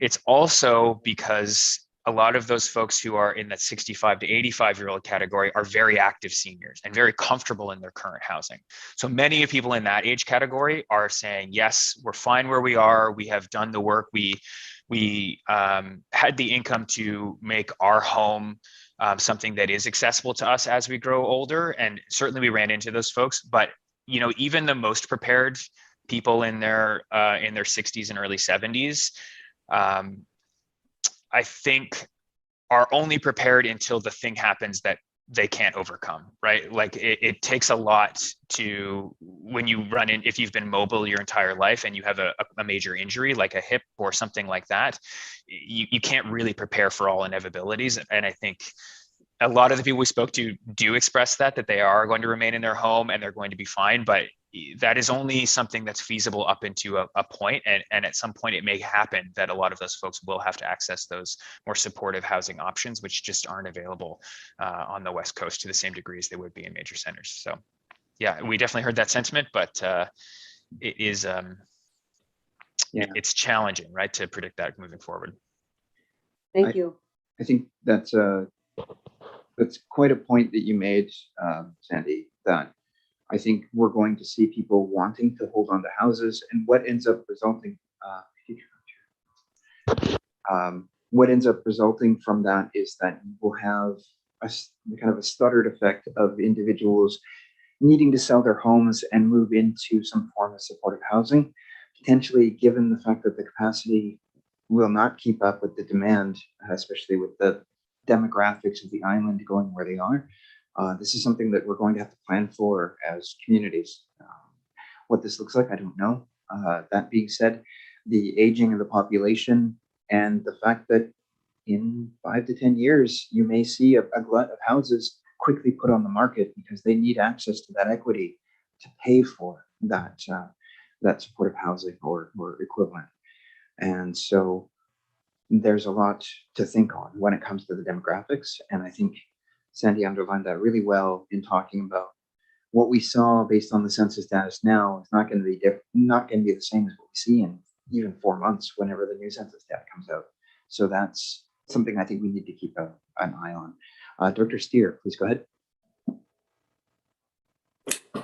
It's also because a lot of those folks who are in that 65 to 85-year-old category are very active seniors and very comfortable in their current housing. So many people in that age category are saying, yes, we're fine where we are. We have done the work. We had the income to make our home something that is accessible to us as we grow older. And certainly we ran into those folks, but even the most prepared people in their 60s and early 70s, I think are only prepared until the thing happens that they can't overcome, right? Like it takes a lot when you run in, if you've been mobile your entire life and you have a major injury like a hip or something like that, you can't really prepare for all inevitabilities. And I think a lot of the people we spoke to do express that they are going to remain in their home and they're going to be fine, but that is only something that's feasible up into a point, and at some point it may happen that a lot of those folks will have to access those more supportive housing options, which just aren't available on the West Coast to the same degree as they would be in major centers. So yeah, we definitely heard that sentiment, but it is it's challenging, right, to predict that moving forward. Thank you. I think that's quite a point that you made, Sandy, that I think we're going to see people wanting to hold on to houses, and what ends up resulting from that is that we'll have kind of a stuttered effect of individuals needing to sell their homes and move into some form of supportive housing, potentially given the fact that the capacity will not keep up with the demand, especially with the demographics of the island going where they are. This is something that we're going to have to plan for as communities. What this looks like, I don't know. That being said, the aging of the population and the fact that in 5 to 10 years, you may see a glut of houses quickly put on the market because they need access to that equity to pay for that supportive housing or equivalent. And so there's a lot to think on when it comes to the demographics. And I think Sandy underlined that really well in talking about what we saw based on the census data now is not going to be the same as what we see in even 4 months whenever the new census data comes out. So that's something I think we need to keep an eye on. Dr. Steer, please go ahead.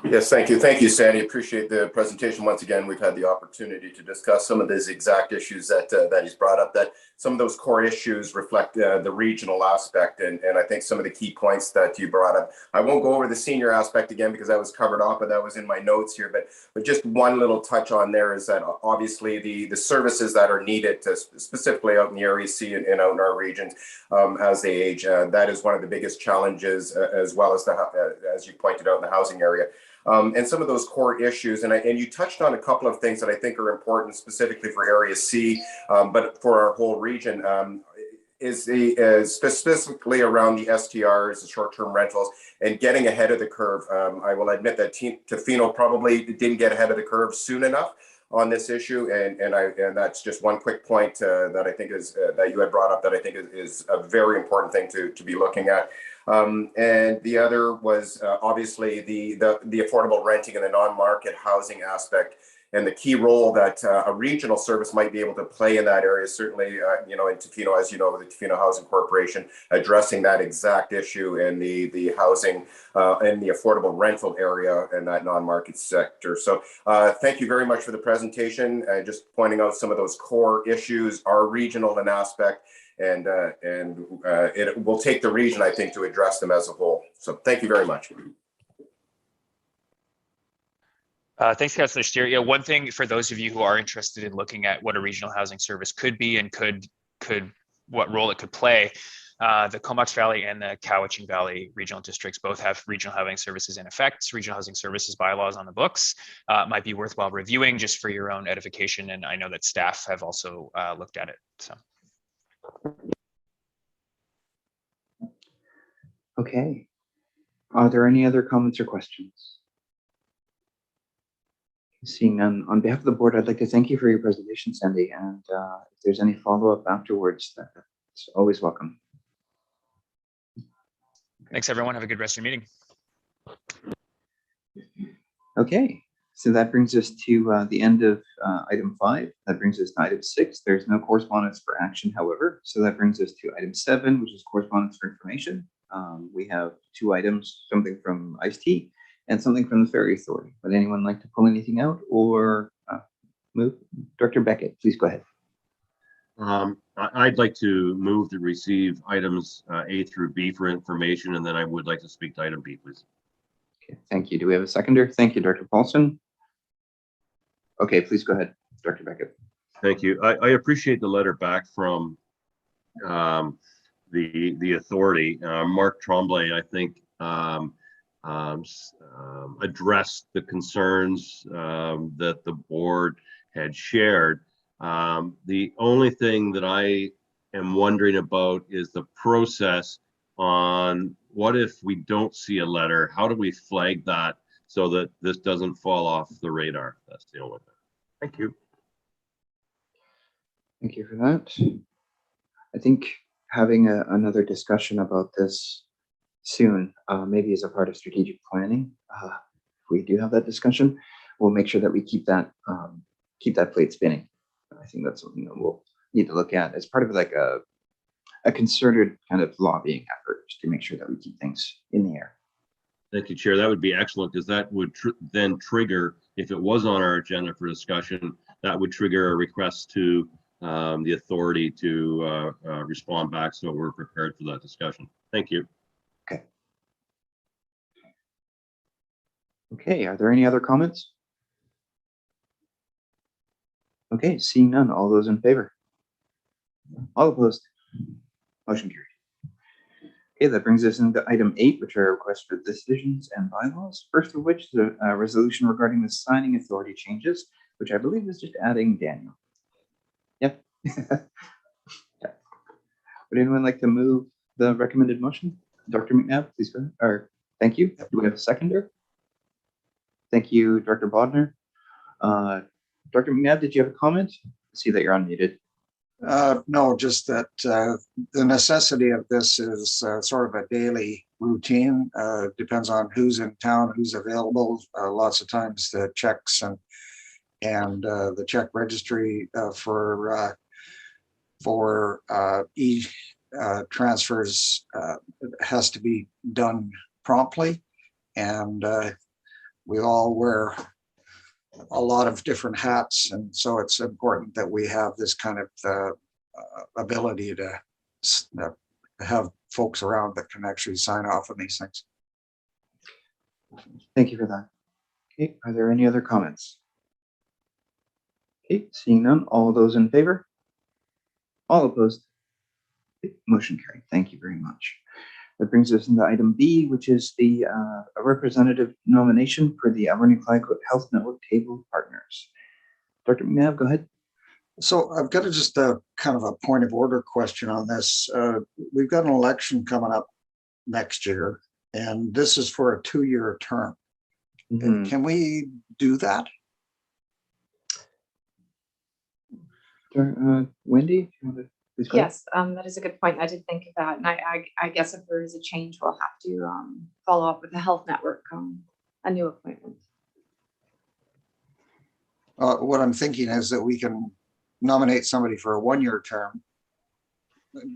Yes, thank you. Thank you, Sandy. Appreciate the presentation. Once again, we've had the opportunity to discuss some of these exact issues that he's brought up, that some of those core issues reflect the regional aspect. And I think some of the key points that you brought up, I won't go over the senior aspect again because that was covered off, but that was in my notes here. But just one little touch on there is that obviously the services that are needed to specifically out in the REC and out in our regions as they age, that is one of the biggest challenges, as well as as you pointed out in the housing area. And some of those core issues, and you touched on a couple of things that I think are important specifically for Area C, but for our whole region, is specifically around the STRs, the short-term rentals, and getting ahead of the curve. I will admit that Tofino probably didn't get ahead of the curve soon enough on this issue, and that's just one quick point that I think is that you had brought up that I think is a very important thing to be looking at. And the other was obviously the affordable renting and the non-market housing aspect, and the key role that a regional service might be able to play in that area. Certainly, in Tofino, as you know, the Tofino Housing Corporation addressing that exact issue in the housing and the affordable rental area and that non-market sector. So thank you very much for the presentation. Just pointing out some of those core issues are regional in aspect. And it will take the region, I think, to address them as a whole. So thank you very much. Thanks, Councillor Steer. Yeah, one thing for those of you who are interested in looking at what a regional housing service could be and what role it could play, the Comox Valley and the Cowichan Valley regional districts both have regional housing services in effect, regional housing services bylaws on the books. Might be worthwhile reviewing just for your own edification. And I know that staff have also looked at it. So. Okay. Are there any other comments or questions? Seeing none, on behalf of the board, I'd like to thank you for your presentation, Sandy. And if there's any follow-up afterwards, that's always welcome. Thanks, everyone. Have a good rest of your meeting. Okay. So that brings us to the end of item 5. That brings us to item 6. There's no correspondence for action, however. So that brings us to item 7, which is correspondence for information. We have 2 items, something from ICE-T and something from the Ferry Authority. Would anyone like to pull anything out or move? Director Beckett, please go ahead. I'd like to move to receive items A through B for information, and then I would like to speak to item B, please. Okay, thank you. Do we have a seconder? Thank you, Director Paulson. Okay, please go ahead, Director Beckett. Thank you. I appreciate the letter back from the authority. Mark Tremblay, I think, addressed the concerns that the board had shared. The only thing that I am wondering about is the process on what if we don't see a letter? How do we flag that so that this doesn't fall off the radar. That's the only thing. Thank you. Thank you for that. I think having another discussion about this soon, maybe as a part of strategic planning, if we do have that discussion, we'll make sure that we keep that plate spinning. I think that's something that we'll need to look at as part of like a concerted kind of lobbying effort to make sure that we keep things in the air. Thank you, Chair. That would be excellent, because that would then trigger, if it was on our agenda for discussion, that would trigger a request to the authority to respond back, so we're prepared for that discussion. Thank you. Okay. Okay, are there any other comments? Okay, seeing none, all those in favor? All opposed? Motion carried. Okay, that brings us into item 8, which are requests for decisions and bylaws. First of which is a resolution regarding the signing authority changes, which I believe is just adding Daniel. Yep. Yeah. Would anyone like to move the recommended motion? Dr. McNabb, please go ahead. Or thank you. Do we have a seconder? Thank you, Director Bodner. Dr. McNabb, did you have a comment? I see that you're unmuted. No, just that the necessity of this is sort of a daily routine. Depends on who's in town, who's available. Lots of times the checks and the check registry for transfers has to be done promptly, and we all wear a lot of different hats, and so it's important that we have this kind of ability to have folks around that can actually sign off on these things. Thank you for that. Okay, are there any other comments? Okay, seeing none, all those in favor? All opposed? Okay, motion carried. Thank you very much. That brings us into item B, which is the a representative nomination for the Alberni-Clyde Health Network Table of Partners. Dr. McNabb, go ahead. So I've got just a kind of a point of order question on this. We've got an election coming up next year, and this is for a 2-year term. Mm-hmm. Can we do that? Wendy, do you want to please go ahead? Yes, that is a good point. I did think of that. And I guess if there is a change, we'll have to follow up with the health network on a new appointment. What I'm thinking is that we can nominate somebody for a 1-year term.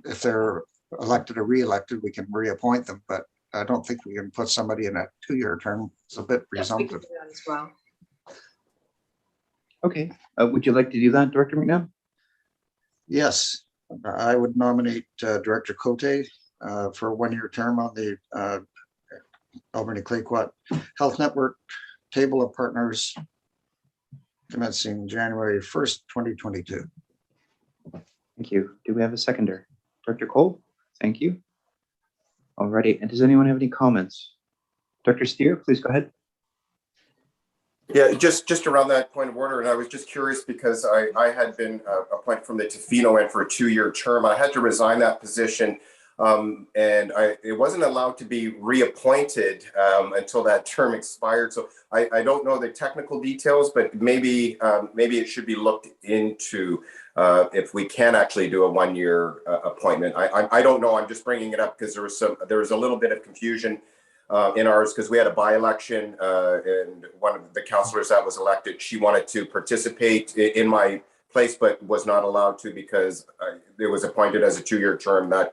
If they're elected or re-elected, we can reappoint them, but I don't think we can put somebody in a 2-year term. It's a bit presumptive. Yes, we can do that as well. Okay, would you like to do that, Director McNabb? Yes, I would nominate Director Cote for a 1-year term on the Alberni-Clayquat Health Network Table of Partners, commencing January 1st, 2022. Thank you. Do we have a seconder? Dr. Cole, thank you. Alrighty, and does anyone have any comments? Dr. Steer, please go ahead. Yeah, just around that point of order, and I was just curious because I had been appointed from the Tofino end for a 2-year term. I had to resign that position, and it wasn't allowed to be reappointed until that term expired. So I don't know the technical details, but maybe it should be looked into if we can actually do a 1-year appointment. I don't know. I'm just bringing it up because there was a little bit of confusion in ours, because we had a by-election, and one of the councillors that was elected, she wanted to participate in my place, but was not allowed to because it was appointed as a 2-year term. That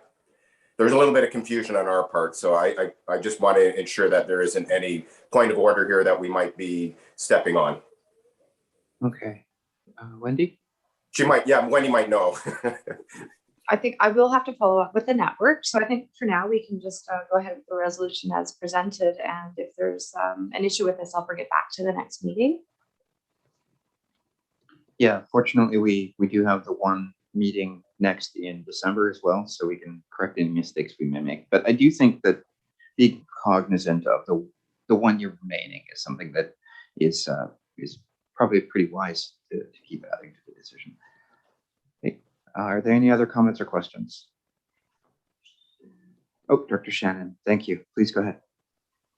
there's a little bit of confusion on our part. So I just want to ensure that there isn't any point of order here that we might be stepping on. Okay, Wendy? Wendy might know. I think I will have to follow up with the network. So I think for now we can just go ahead with the resolution as presented. And if there's an issue with this, I'll bring it back to the next meeting. Yeah, fortunately, we do have the one meeting next in December as well, so we can correct any mistakes we may make. But I do think that being cognizant of the 1 year remaining is something that is probably pretty wise to keep adding to the decision. Are there any other comments or questions? Oh, Director Shannon, thank you. Please go ahead.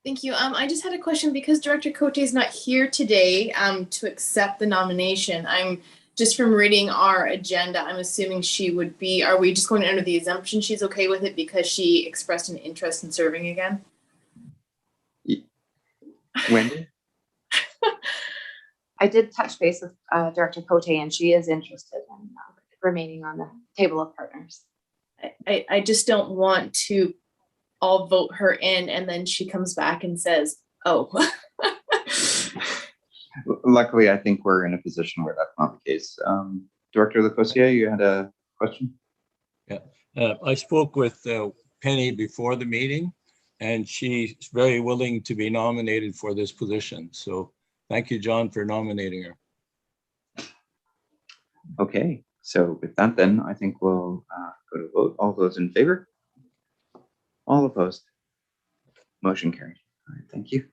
Thank you. I just had a question because Director Cote is not here today to accept the nomination. I'm just from reading our agenda, I'm assuming she would be, are we just going under the assumption she's okay with it because she expressed an interest in serving again? Wendy? I did touch base with Director Cote, and she is interested in remaining on the table of partners. I just don't want to all vote her in and then she comes back and says, oh. Luckily, I think we're in a position where that's not the case. Director Lacosia, you had a question? Yeah, I spoke with Penny before the meeting, and she's very willing to be nominated for this position. So thank you, John, for nominating her. Okay, so with that then, I think we'll go to vote. All those in favor? All opposed? Motion carried. All right, thank you.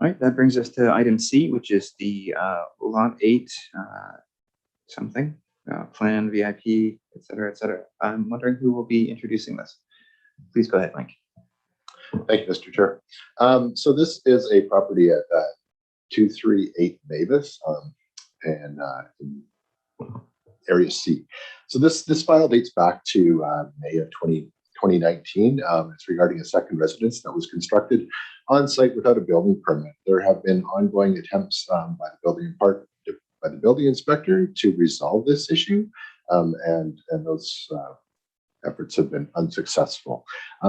All right, that brings us to item C, which is the Lot 8 something, plan, VIP, et cetera, et cetera. I'm wondering who will be introducing this. Please go ahead, Mike. Thank you, Mr. Chair. So this is a property at 238 Mavis and in Area C. So this file dates back to May of 2019. It's regarding a second residence that was constructed on site without a building permit. There have been ongoing attempts by the building inspector to resolve this issue, and those efforts have been unsuccessful.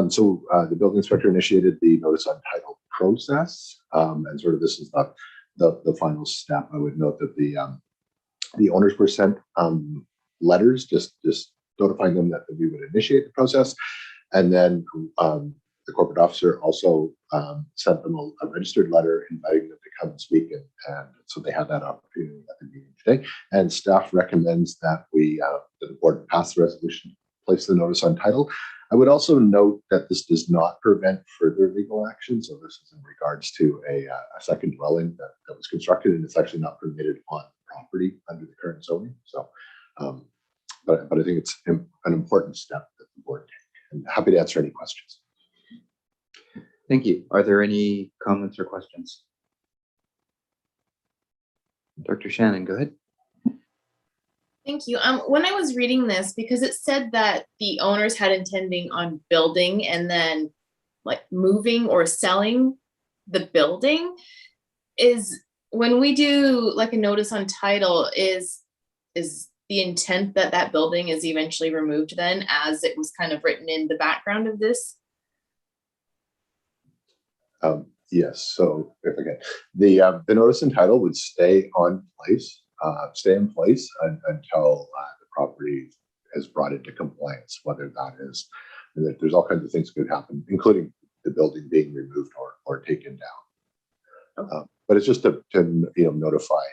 So the building inspector initiated the notice on title process, and sort of this is the final step. I would note that the owners were sent letters just notifying them that we would initiate the process, and then the corporate officer also sent them a registered letter inviting them to come and speak, and so they had that opportunity at the meeting today. And staff recommends that that the board pass the resolution, place the notice on title. I would also note that this does not prevent further legal action. So this is in regards to a second dwelling that was constructed, and it's actually not permitted on property under the current zoning. So, but I think it's an important step that the board take. And happy to answer any questions. Thank you. Are there any comments or questions? Dr. Shannon, go ahead. Thank you. When I was reading this, because it said that the owners had intending on building and then like moving or selling the building, is when we do like a notice on title, is the intent that that building is eventually removed then, as it was kind of written in the background of this? Yes. So if again, the notice and title would stay in place until the property is brought into compliance. Whether that is, there's all kinds of things could happen, including the building being removed or taken down. Okay. But it's just to notify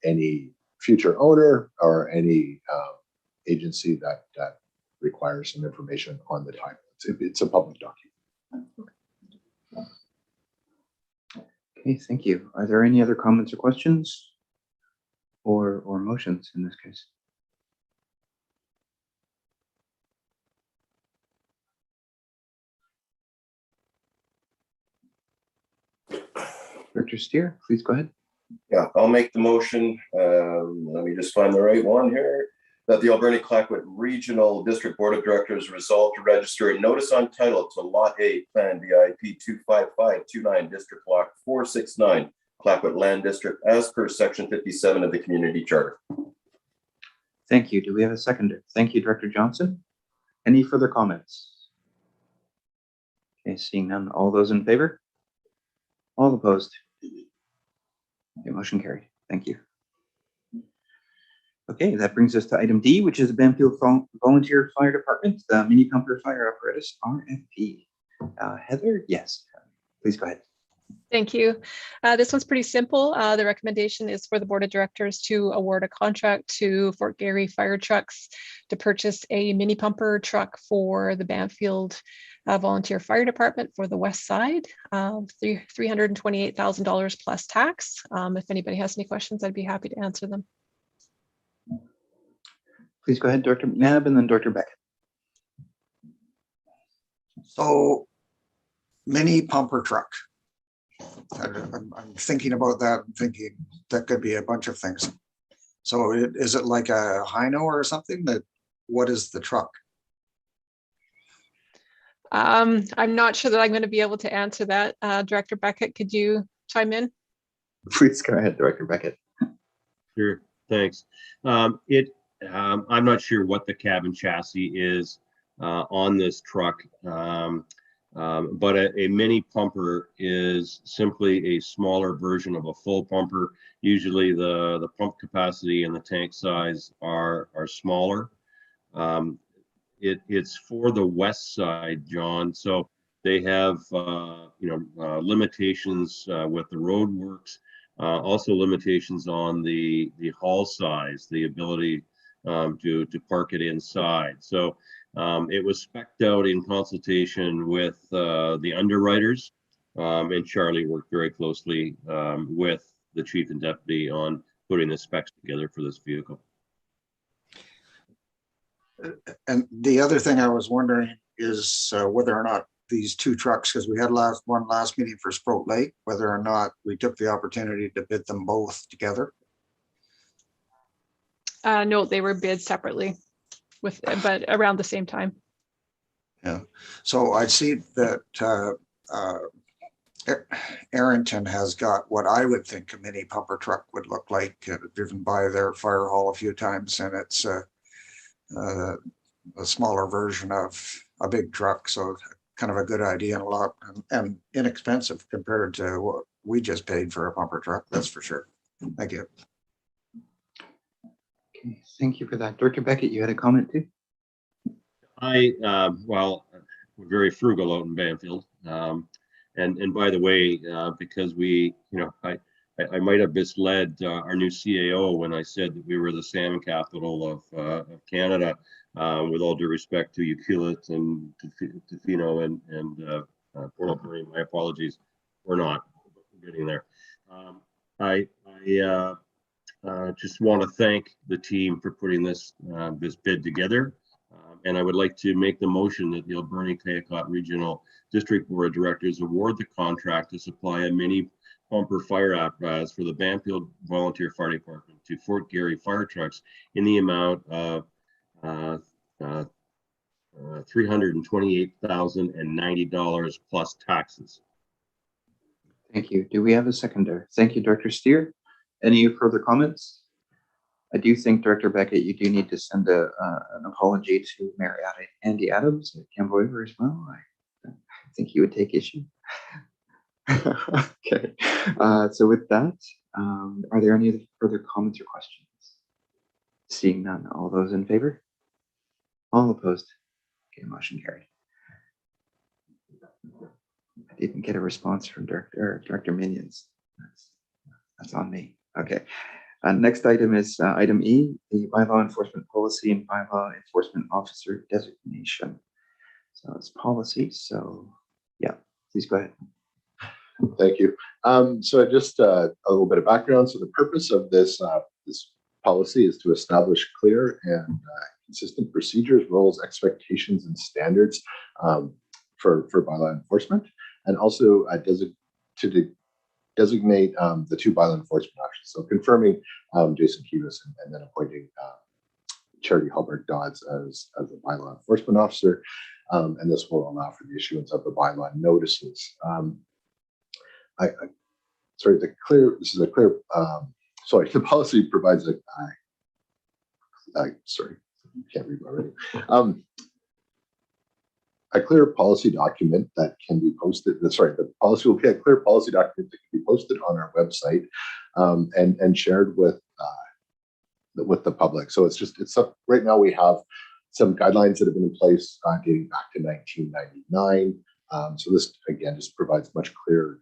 any future owner or any agency that requires some information on the title. It's a public document. Okay, thank you. Are there any other comments or questions or motions in this case? Director Steer, please go ahead. Yeah, I'll make the motion. Let me just find the right one here. That the Alberni-Clayoquot Regional District Board of Directors resolve to register a notice on title to Lot 8, Plan VIP 25529, District Block 469, Clayoquot Land District, as per Section 57 of the Community Charter. Thank you. Do we have a seconder? Thank you, Director Johnson. Any further comments? Okay, seeing none. All those in favor? All opposed? Okay, motion carried. Thank you. Okay, that brings us to item D, which is the Banfield Volunteer Fire Department, the Mini Pumper Fire Apparatus, RFP. Heather, yes, please go ahead. Thank you. This one's pretty simple. The recommendation is for the board of directors to award a contract to Fort Garry Fire Trucks to purchase a mini pumper truck for the Banfield Volunteer Fire Department for the west side, $328,000 plus tax. If anybody has any questions, I'd be happy to answer them. Please go ahead, Dr. McNabb, and then Dr. Beckett. So mini pumper truck. I'm thinking about that. I'm thinking that could be a bunch of things. So is it like a Hino or something? What is the truck? I'm not sure that I'm going to be able to answer that. Director Beckett, could you chime in? Please go ahead, Director Beckett. Sure, thanks. I'm not sure what the cabin chassis is on this truck, but a mini pumper is simply a smaller version of a full pumper. Usually the pump capacity and the tank size are smaller. It's for the west side, John. So they have limitations with the road works, also limitations on the haul size, the ability to park it inside. So it was spec'd out in consultation with the underwriters, and Charlie worked very closely with the chief and deputy on putting the specs together for this vehicle. And the other thing I was wondering is whether or not these two trucks, because we had one last meeting for Sproat Lake, whether or not we took the opportunity to bid them both together. No, they were bid separately, but around the same time. Yeah. So I see that Arrington has got what I would think a mini pumper truck would look like, driven by their fire hall a few times, and it's a smaller version of a big truck. So kind of a good idea and inexpensive compared to what we just paid for a pumper truck. That's for sure. Thank you. Okay, thank you for that. Director Beckett, you had a comment too? Well, we're very frugal out in Banfield. And by the way, because I might have misled our new CAO when I said that we were the salmon capital of Canada. With all due respect to Ucluelet and Tofino and Port Alberni, my apologies. We're not. We're getting there. I just want to thank the team for putting this bid together. And I would like to make the motion that the Alberni-Kayacot Regional District Board of Directors award the contract to supply a mini pumper fire apparatus for the Banfield Volunteer Fire Department to Fort Garry fire trucks in the amount of $328,090 plus taxes. Thank you. Do we have a seconder? Thank you, Director Steer. Any further comments? I do think, Director Beckett, you do need to send an apology to Mayor Andy Adams at Camboyver as well. I think he would take issue. Okay. So with that, are there any further comments or questions? Seeing none, all those in favor? All opposed? Okay, motion carried. I didn't get a response from Director Minions. That's on me. Okay. Next item is item E, the bylaw enforcement policy and bylaw enforcement officer designation. So it's policy. So yeah, please go ahead. Thank you. So just a little bit of background. So the purpose of this policy is to establish clear and consistent procedures, roles, expectations, and standards for bylaw enforcement, and also to designate the two bylaw enforcement officers. So confirming Jason Kivas and then appointing Charity Hallberg Dodds as the bylaw enforcement officer. And this will allow for the issuance of the bylaw notices. The policy provides a clear policy document that can be posted. The policy will be a clear policy document that can be posted on our website and shared with the public. So right now we have some guidelines that have been in place dating back to 1999. So this again just provides much clearer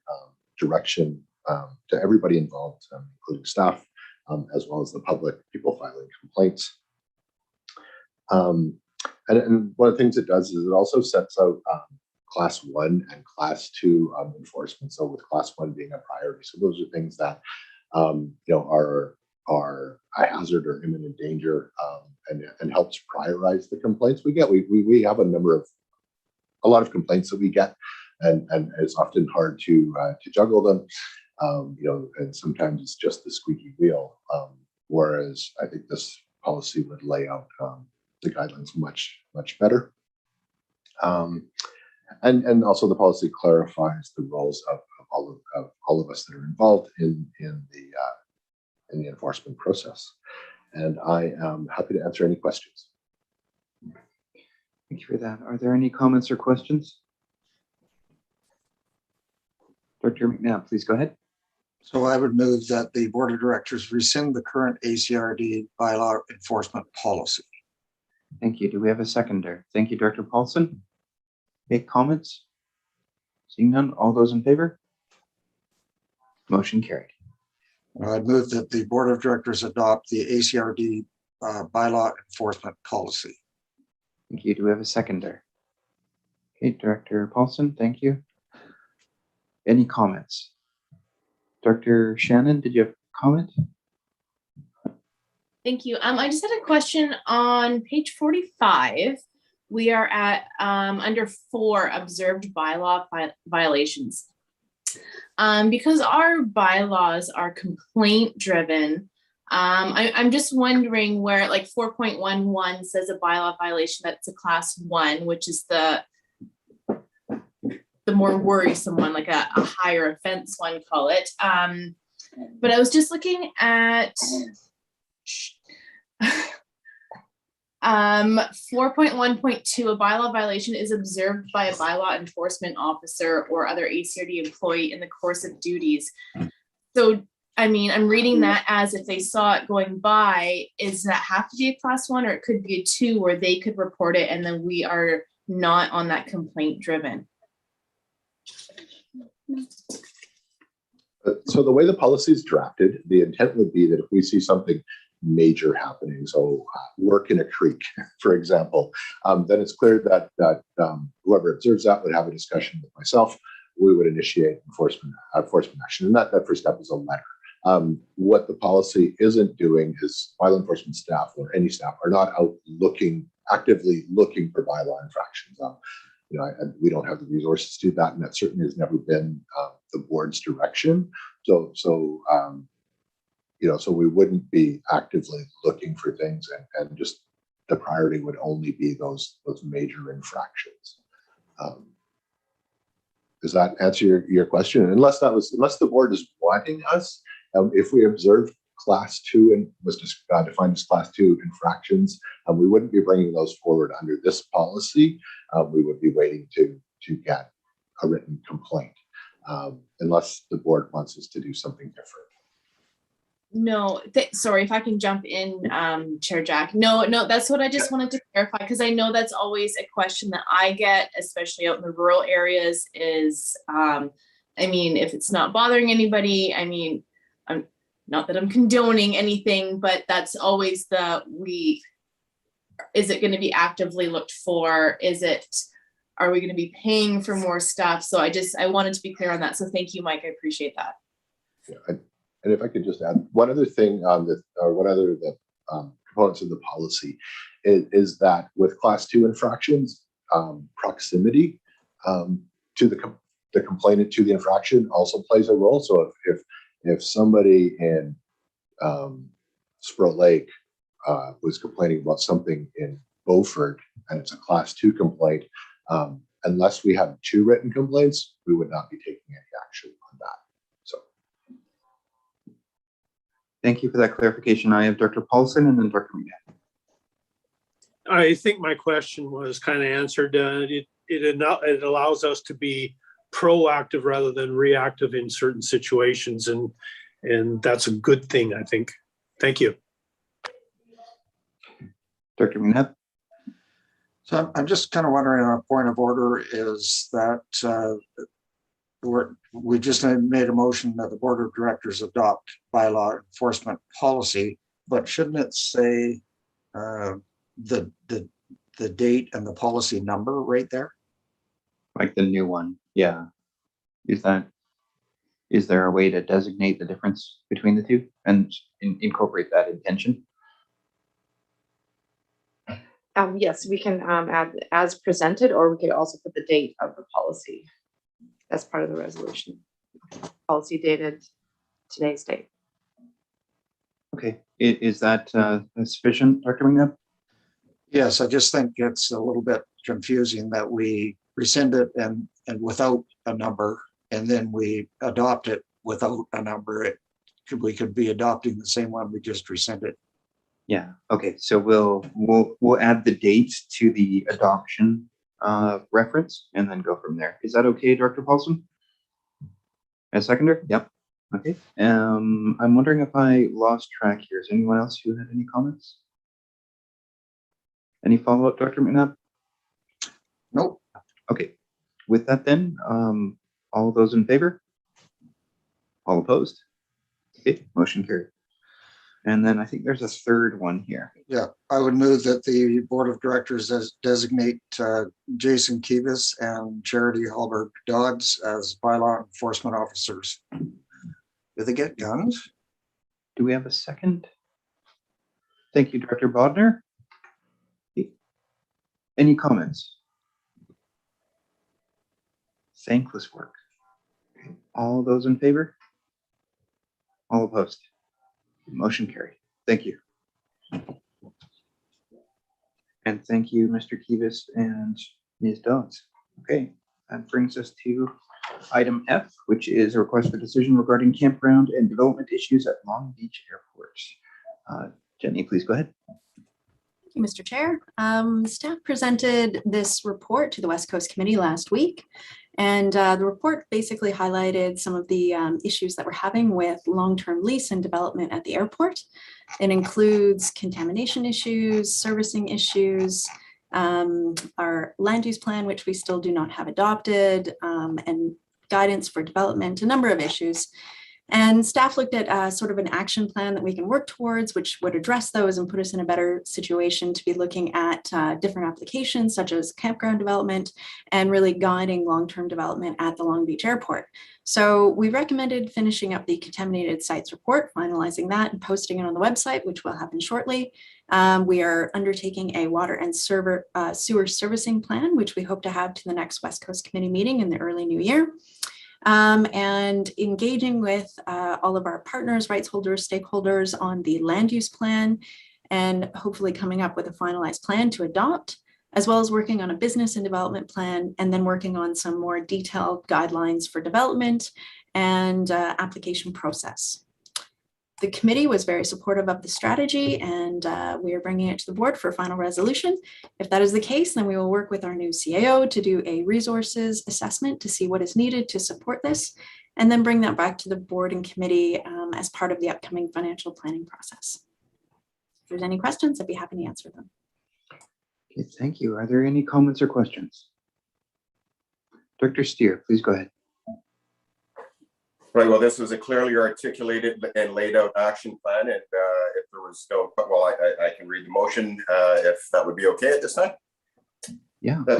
direction to everybody involved, including staff, as well as the public, people filing complaints. And one of the things it does is it also sets out class 1 and class 2 enforcement. So with class 1 being a priority. So those are things that are a hazard or imminent danger, and helps prioritize the complaints we get. We have a lot of complaints that we get and it's often hard to juggle them. And sometimes it's just the squeaky wheel. Whereas I think this policy would lay out the guidelines much better. And also the policy clarifies the roles of all of us that are involved in the enforcement process. And I am happy to answer any questions. Thank you for that. Are there any comments or questions? Dr. McNabb, please go ahead. So I would move that the Board of Directors rescind the current ACRD bylaw enforcement policy. Thank you. Do we have a seconder? Thank you, Dr. Paulson. Any comments? Seeing none, all those in favor? Motion carried. I'd move that the Board of Directors adopt the ACRD bylaw enforcement policy. Thank you. Do we have a seconder? Okay, Director Paulson, thank you. Any comments? Dr. Shannon, did you have a comment? Thank you. I just had a question on page 45. We are at under 4 observed bylaw violations. Because our bylaws are complaint driven, I'm just wondering where like 4.11 says a bylaw violation that's a class 1, which is the more worrisome one, like a higher offense one, call it. But I was just looking at 4.1.2, a bylaw violation is observed by a bylaw enforcement officer or other ACRD employee in the course of duties. So, I mean, I'm reading that as if they saw it going by, is that have to be a class 1, or it could be a 2 where they could report it and then we are not on that complaint driven? So the way the policy is drafted, the intent would be that if we see something major happening, so work in a creek, for example, then it's clear that whoever observes that would have a discussion with myself. We would initiate enforcement action, and that first step is a letter. What the policy isn't doing is bylaw enforcement staff or any staff are not out actively looking for bylaw infractions. We don't have the resources to do that, and that certainly has never been the board's direction. So we wouldn't be actively looking for things, and just the priority would only be those major infractions. Does that answer your question? Unless the board is wanting us, if we observe class 2 and was defined as class 2 infractions, we wouldn't be bringing those forward under this policy. We would be waiting to get a written complaint, unless the board wants us to do something different. No, sorry, if I can jump in, Chair Jack. No, that's what I just wanted to clarify, because I know that's always a question that I get, especially out in the rural areas, is, I mean, if it's not bothering anybody, I mean, not that I'm condoning anything, but that's always is it going to be actively looked for? Are we going to be paying for more stuff? So I wanted to be clear on that. So thank you, Mike. I appreciate that. Yeah, and if I could just add one other thing on the components of the policy is that with class 2 infractions, proximity to the complainant to the infraction also plays a role. So if somebody in Sproul Lake was complaining about something in Beaufort and it's a class 2 complaint, unless we have 2 written complaints, we would not be taking any action on that. So. Thank you for that clarification. I have Dr. Paulson and then Dr. McNabb. I think my question was kind of answered. It allows us to be proactive rather than reactive in certain situations, and that's a good thing, I think. Thank you. Dr. McNabb. So I'm just kind of wondering, on a point of order, is that we just made a motion that the Board of Directors adopt bylaw enforcement policy, but shouldn't it say the date and the policy number right there? Like the new one, yeah. Is there a way to designate the difference between the two and incorporate that intention? Yes, we can add as presented, or we could also put the date of the policy. as part of the resolution. Policy dated today's date. Okay, is that sufficient, Dr. McNabb? Yes, I just think it's a little bit confusing that we rescind it and without a number, and then we adopt it without a number. We could be adopting the same one we just rescinded. Yeah, okay, so we'll add the dates to the adoption reference and then go from there. Is that okay, Dr. Paulson? As seconder? Yep. Okay. I'm wondering if I lost track here. Is anyone else who had any comments? Any follow-up, Dr. McNabb? Nope. Okay. With that then, all those in favor? All opposed? Okay, motion carried. And then I think there's a third one here. Yeah, I would move that the board of directors designate Jason Kivas and Charity Halbert Dodds as bylaw enforcement officers. Do they get guns? Do we have a second? Thank you, Director Bodner. Any comments? Thankless work. Okay. All those in favor? All opposed? Motion carried. Thank you. And thank you, Mr. Kivas and Ms. Dodds. Okay, that brings us to item F, which is a request for decision regarding campground and development issues at Long Beach Airport. Jenny, please go ahead. Thank you, Mr. Chair. Staff presented this report to the West Coast Committee last week, and the report basically highlighted some of the issues that we're having with long-term lease and development at the airport. It includes contamination issues, servicing issues, our land use plan, which we still do not have adopted, and guidance for development, a number of issues. And staff looked at sort of an action plan that we can work towards, which would address those and put us in a better situation to be looking at different applications such as campground development and really guiding long-term development at the Long Beach Airport. So we recommended finishing up the contaminated sites report, finalizing that and posting it on the website, which will happen shortly. We are undertaking a water and sewer servicing plan, which we hope to have to the next West Coast Committee meeting in the early new year. And engaging with all of our partners, rights holders, stakeholders on the land use plan, and hopefully coming up with a finalized plan to adopt, as well as working on a business and development plan, and then working on some more detailed guidelines for development and application process. The committee was very supportive of the strategy, and we are bringing it to the board for a final resolution. If that is the case, then we will work with our new CAO to do a resources assessment to see what is needed to support this, and then bring that back to the board and committee as part of the upcoming financial planning process. If there's any questions, I'd be happy to answer them. Okay, thank you. Are there any comments or questions? Dr. Steer, please go ahead. Right, well, this was a clearly articulated and laid out action plan, and if there was no, well, I can read the motion if that would be okay at this time. Yeah. That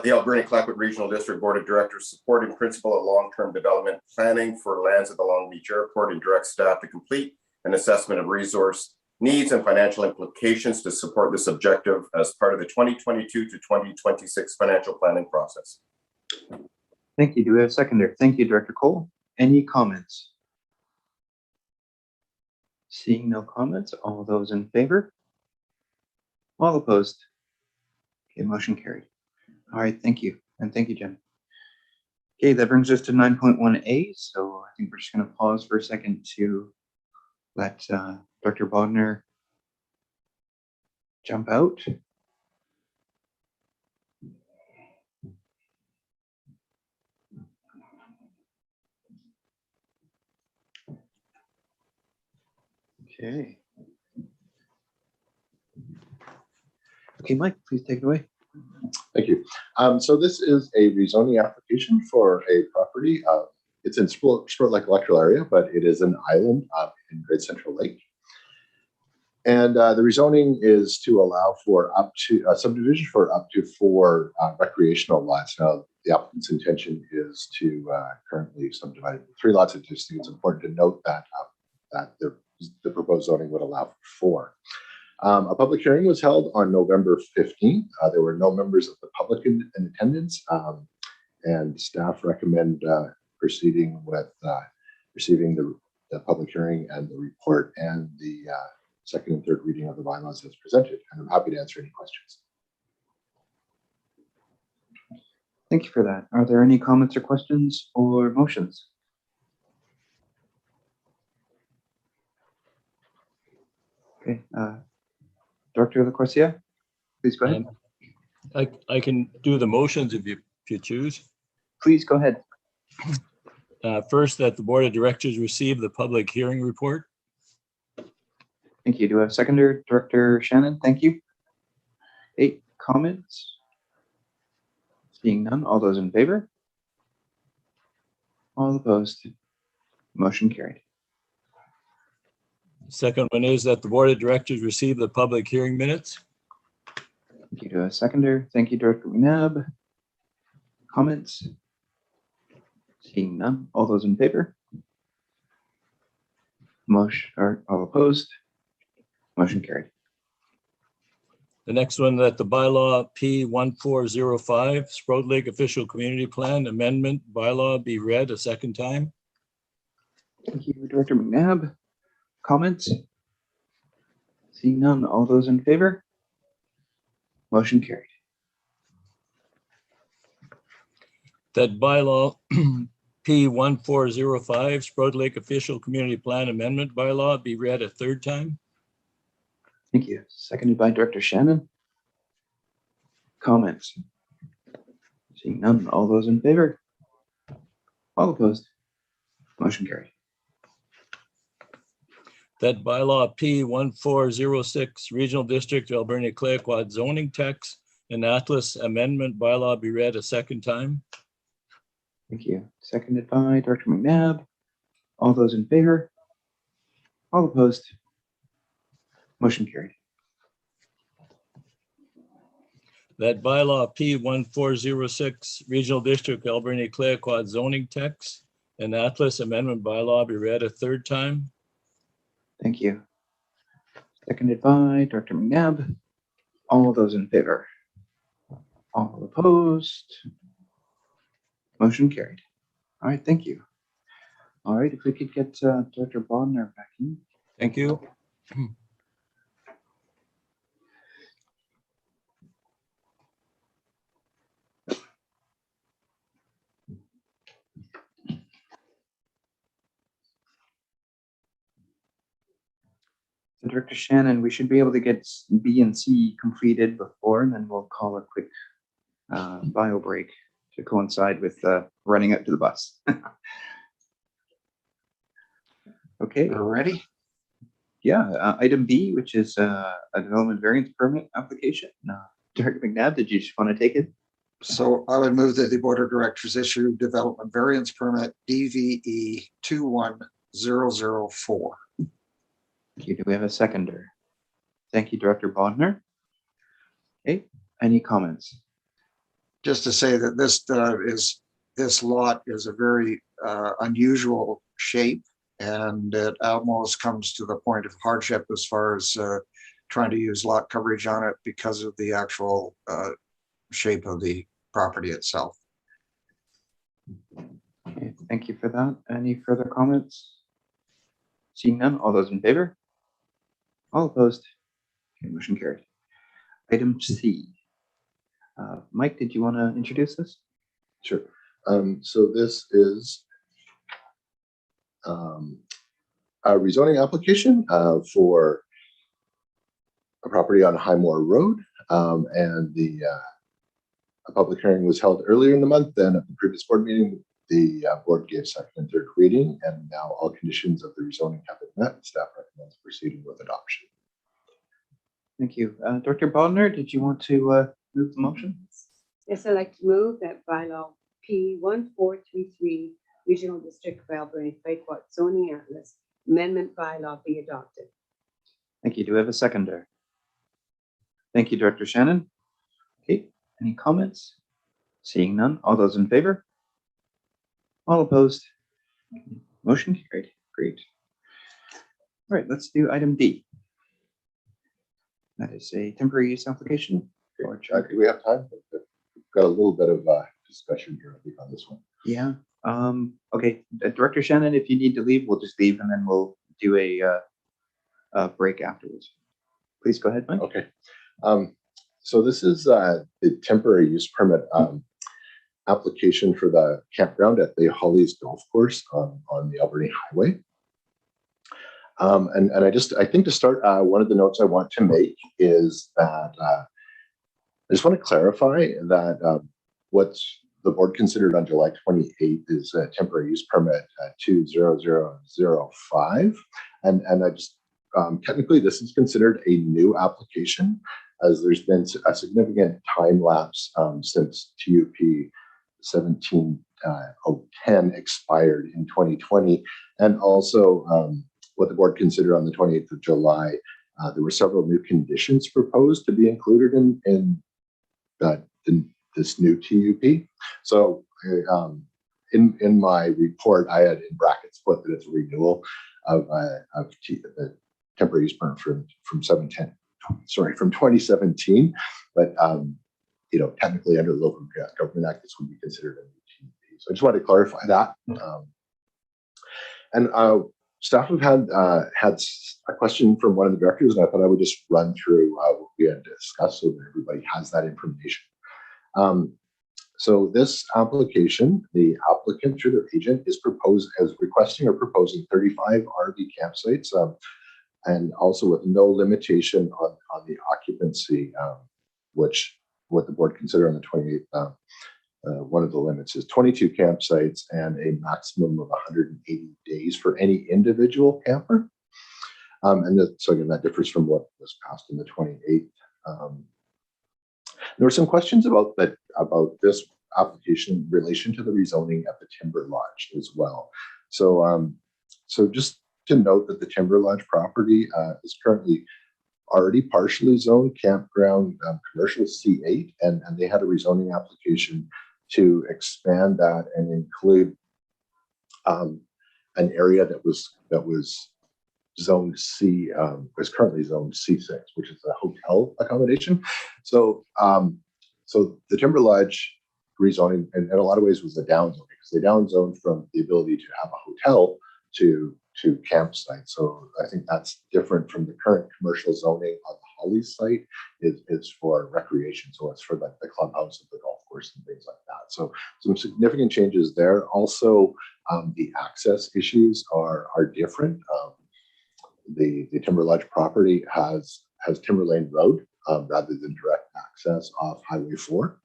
the Alberni-Clayoquot Regional District Board of Directors support in principle of long-term development planning for lands at the Long Beach Airport and direct staff to complete an assessment of resource needs and financial implications to support this objective as part of the 2022 to 2026 financial planning process. Thank you. Do we have a seconder? Thank you, Director Cole. Any comments? Seeing no comments, all those in favor? All opposed? Okay, motion carried. All right, thank you. And thank you, Jen. Okay, that brings us to 9.1A. So I think we're just going to pause for a second to let Dr. Bodner jump out. Okay. Okay, Mike, please take it away. Thank you. So this is a rezoning application for a property. It's in Sport Lake electoral area, but it is an island in Great Central Lake. And the rezoning is to allow for up to subdivision for up to 4 recreational lots. Now, the applicant's intention is to currently subdivide 3 lots. I just think it's important to note that that the proposed zoning would allow for 4. A public hearing was held on November 15th. There were no members of the public in attendance. and staff recommend proceeding with receiving the public hearing and the report and the second and third reading of the bylaws as presented. And I'm happy to answer any questions. Thank you for that. Are there any comments or questions or motions? Okay, Director LaCourcia, please go ahead. I can do the motions if you choose. Please go ahead. First, that the Board of Directors receive the public hearing report. Thank you. Do I have a seconder? Director Shannon, thank you. 8 comments. Seeing none, all those in favor? All opposed? Motion carried. Second one is that the Board of Directors receive the public hearing minutes. Thank you. To a seconder. Thank you, Director McNabb. Comments? Seeing none, all those in favor? Motion, or all opposed? Motion carried. The next one, that the bylaw P1405, Sprout Lake Official Community Plan Amendment bylaw be read a second time. Thank you, Director McNabb. Comments? Seeing none, all those in favor? Motion carried. That bylaw P1405, Sprout Lake Official Community Plan Amendment bylaw be read a third time. Thank you. Seconded by Director Shannon. Comments? Seeing none, all those in favor? All opposed? Motion carried. That bylaw P1406, Regional District Alberni Clayoquot zoning text and Atlas amendment bylaw be read a second time. Thank you. Seconded by Director McNabb. All those in favor? All opposed? Motion carried. That bylaw P1406, Regional District Alberni Clayoquot zoning text and Atlas amendment bylaw be read a third time. Thank you. Seconded by Director McNabb. All those in favor? All opposed? Motion carried. All right, thank you. All right, if we could get Director Bodner back in. Thank you. Director Shannon, we should be able to get B and C completed before, and then we'll call a quick bio break to coincide with running out to the bus. Okay. We're ready? Yeah, item B, which is a development variance permit application. Director McNabb, did you just want to take it? So I would move that the Board of Directors issue development variance permit DVE 21004. Thank you. Do we have a seconder? Thank you, Director Bodner. Okay, any comments? Just to say that this lot is a very unusual shape, and it almost comes to the point of hardship as far as trying to use lot coverage on it because of the actual shape of the property itself. Okay, thank you for that. Any further comments? Seeing none, all those in favor? All opposed? Okay, motion carried. Item C. Mike, did you want to introduce this? Sure. So this is a rezoning application for a property on Highmore Road, and a public hearing was held earlier in the month. Then at the previous board meeting, the board gave second and third reading, and now all conditions of the rezoning have been met. Staff recommends proceeding with adoption. Thank you. Director Bodner, did you want to move the motion? Yes, I'd like to move that bylaw P1433, Regional District of Alberni Clayoquot zoning atlas amendment bylaw be adopted. Thank you. Do we have a seconder? Thank you, Director Shannon. Okay, any comments? Seeing none, all those in favor? All opposed? Motion carried. Great. All right, let's do item D. That is a temporary use application. Do we have time? We've got a little bit of discussion here, I think, on this one. Yeah. Okay. Director Shannon, if you need to leave, we'll just leave and then we'll do a break afterwards. Please go ahead, Mike. Okay. So this is the temporary use permit application for the campground at the Hollies Golf Course on the Alberni Highway. And I think to start, one of the notes I want to make is that I just want to clarify that what's the board considered on July 28th is a temporary use permit 20005. And I just, technically this is considered a new application, as there's been a significant time lapse since TUP 17010 expired in 2020. And also what the board considered on the 28th of July, there were several new conditions proposed to be included in this new TUP. So in my report, I had in brackets put that it's a renewal of the temporary use permit from 2017. But technically under the Local Government Act, this would be considered a new TUP. So I just wanted to clarify that. And staff have had a question from one of the directors, and I thought I would just run through what we had discussed so that everybody has that information. So this application, the applicant through their agent is requesting or proposing 35 RV campsites, and also with no limitation on the occupancy, which what the board considered on the 28th. One of the limits is 22 campsites and a maximum of 180 days for any individual camper. So again, that differs from what was passed in the 28th. There were some questions about this application in relation to the rezoning at the Timber Lodge as well. So just to note that the Timber Lodge property is currently already partially zoned campground commercial C8, and they had a rezoning application to expand that and include an area that was zoned C, is currently zoned C6, which is a hotel accommodation. So so the Timber Lodge rezoning in a lot of ways was a downzone, because they downzoned from the ability to have a hotel to campsite. So I think that's different from the current commercial zoning on the Hollies site is for recreation. So it's for the clubhouse of the golf course and things like that. So some significant changes there. Also, the access issues are different. The Timber Lodge property has Timber Lane Road rather than direct access off Highway 4.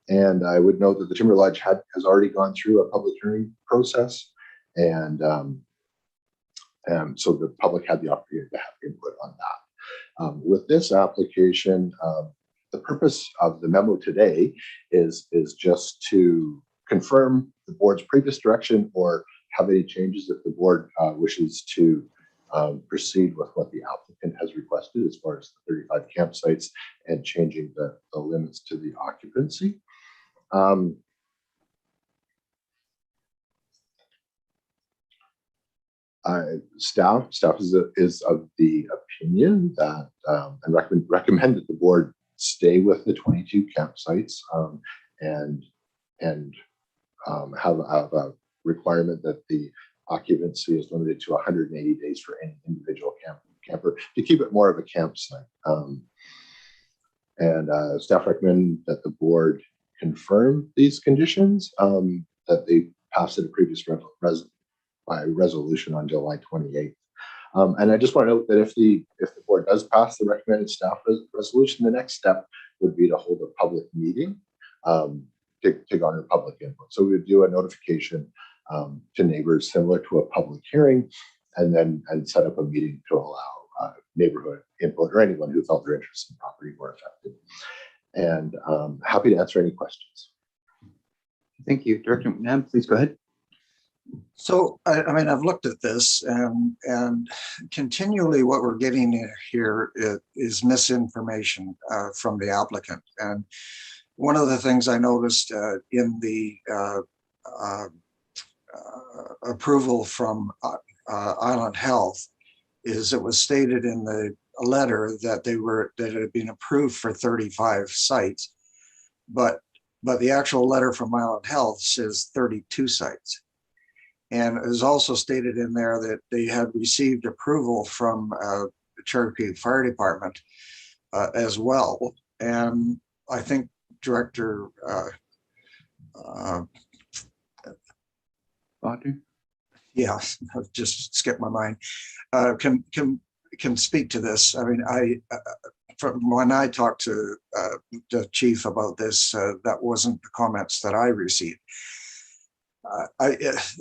And I would note that the Timber Lodge has already gone through a public hearing process, and so the public had the opportunity to have input on that. With this application, the purpose of the memo today is just to confirm the board's previous direction or have any changes if the board wishes to proceed with what the applicant has requested as far as the 35 campsites and changing the limits to the occupancy. Staff is of the opinion that and recommend that the board stay with the 22 campsites and have a requirement that the occupancy is limited to 180 days for any individual camper to keep it more of a campsite. And staff recommend that the board confirm these conditions that they passed at a previous by resolution on July 28th. And I just want to note that if the board does pass the recommended staff resolution, the next step would be to hold a public meeting to garner public input. So we would do a notification to neighbors similar to a public hearing, and set up a meeting to allow neighborhood input or anyone who felt their interest in property were affected. And happy to answer any questions. Thank you. Director McNabb, please go ahead. So, I mean, I've looked at this and continually what we're getting here is misinformation from the applicant. And one of the things I noticed in the approval from Island Health is it was stated in the letter that it had been approved for 35 sites, but but the actual letter from Island Health says 32 sites. And it is also stated in there that they had received approval from the Cherry Creek Fire Department as well. And I think Director yeah, I've just skipped my mind, can speak to this. I mean, from when I talked to the chief about this, that wasn't the comments that I received. I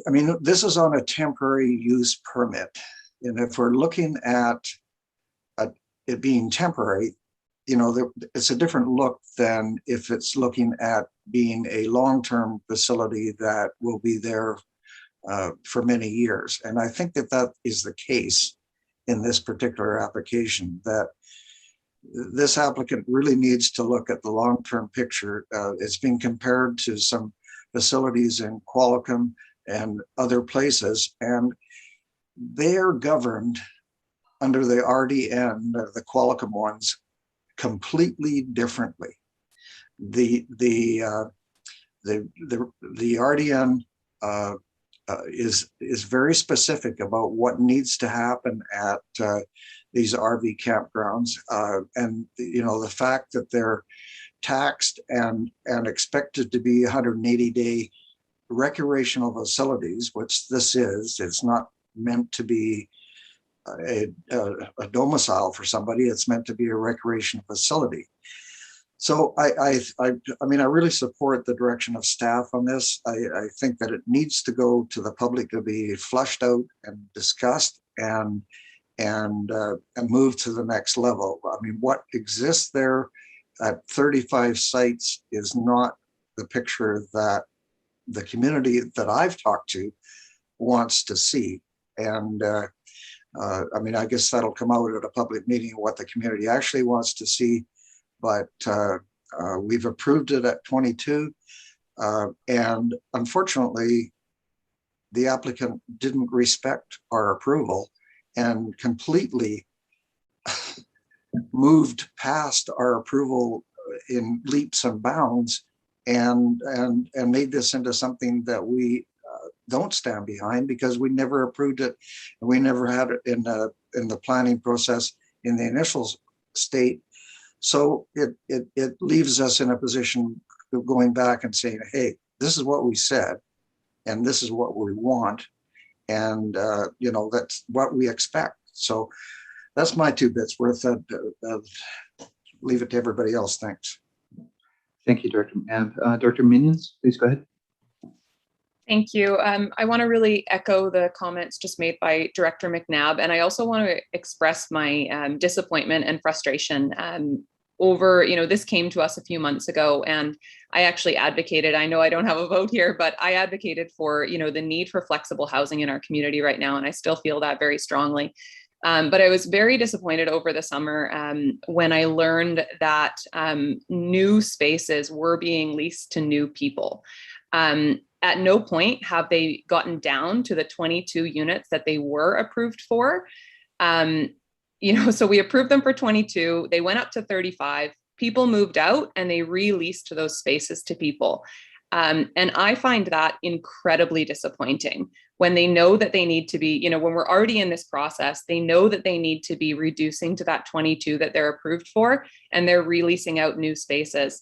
mean, this is on a temporary use permit. And if we're looking at it being temporary, you know, it's a different look than if it's looking at being a long-term facility that will be there for many years. And I think that that is the case in this particular application, that this applicant really needs to look at the long-term picture. It's being compared to some facilities in Qualicum and other places, and they are governed under the RDN, the Qualicum ones, completely differently. The RDN is very specific about what needs to happen at these RV campgrounds, and you know, the fact that they're taxed and expected to be 180-day recreational facilities, which this is. It's not meant to be a domicile for somebody. It's meant to be a recreation facility. So I mean, I really support the direction of staff on this. I think that it needs to go to the public to be flushed out and discussed and move to the next level. I mean, what exists there at 35 sites is not the picture that the community that I've talked to wants to see. And I mean, I guess that'll come out at a public meeting, what the community actually wants to see. But we've approved it at 22. And unfortunately, the applicant didn't respect our approval and completely moved past our approval in leaps and bounds and made this into something that we don't stand behind, because we never approved it and we never had it in the planning process in the initial state. So it leaves us in a position of going back and saying, hey, this is what we said and this is what we want, and you know, that's what we expect. So that's my 2 bits worth. Leave it to everybody else. Thanks. Thank you, Director. And Director Minions, please go ahead. Thank you. I want to really echo the comments just made by Director McNabb, and I also want to express my disappointment and frustration over, you know, this came to us a few months ago, and I actually advocated, I know I don't have a vote here, but I advocated for, you know, the need for flexible housing in our community right now, and I still feel that very strongly. But I was very disappointed over the summer when I learned that new spaces were being leased to new people. At no point have they gotten down to the 22 units that they were approved for. You know, so we approved them for 22, they went up to 35, people moved out and they re-leased those spaces to people. And I find that incredibly disappointing when they know that they need to be, you know, when we're already in this process, they know that they need to be reducing to that 22 that they're approved for, and they're releasing out new spaces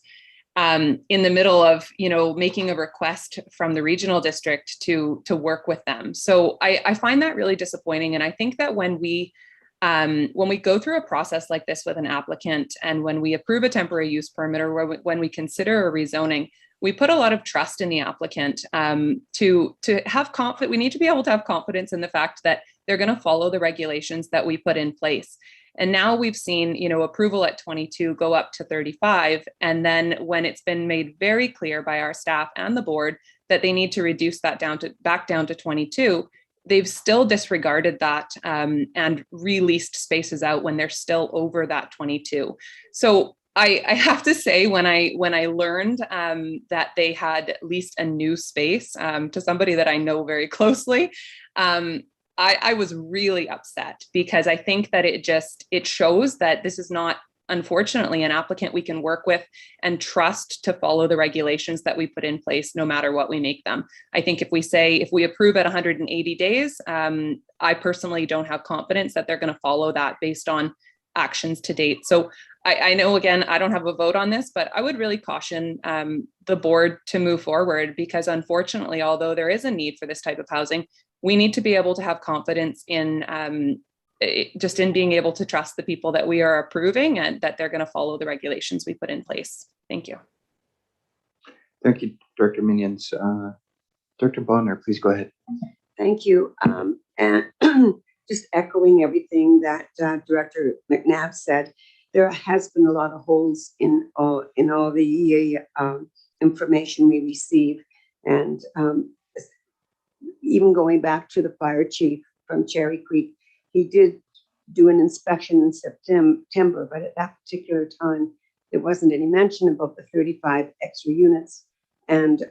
in the middle of, you know, making a request from the regional district to work with them. So I find that really disappointing. And I think that when we go through a process like this with an applicant, and when we approve a temporary use permit, or when we consider a rezoning, we put a lot of trust in the applicant to have confidence. We need to be able to have confidence in the fact that they're going to follow the regulations that we put in place. And now we've seen, you know, approval at 22 go up to 35. And then when it's been made very clear by our staff and the board that they need to reduce that back down to 22, they've still disregarded that and released spaces out when they're still over that 22. So I have to say, when I learned that they had leased a new space to somebody that I know very closely, I was really upset, because I think that it shows that this is not unfortunately, an applicant we can work with and trust to follow the regulations that we put in place, no matter what we make them. I think if we approve at 180 days, I personally don't have confidence that they're going to follow that based on actions to date. So I know, again, I don't have a vote on this, but I would really caution the board to move forward, because unfortunately, although there is a need for this type of housing, we need to be able to have confidence in just in being able to trust the people that we are approving and that they're going to follow the regulations we put in place. Thank you. Thank you, Director Minions. Director Bonner, please go ahead. Thank you. And just echoing everything that Director McNabb said, there has been a lot of holes in all the information we receive. And even going back to the fire chief from Cherry Creek, he did do an inspection in September, but at that particular time, there wasn't any mention about the 35 extra units. And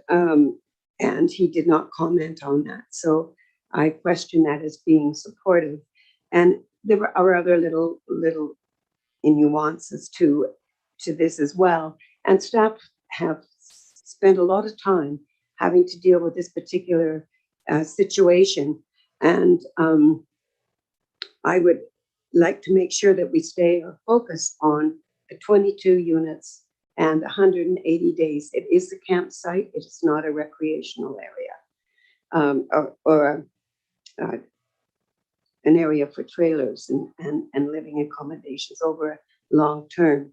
he did not comment on that. So I question that as being supportive. And there are other little nuances to this as well. And staff have spent a lot of time having to deal with this particular situation. And I would like to make sure that we stay focused on the 22 units and 180 days. It is a campsite. It is not a recreational area or an area for trailers and living accommodations over long term.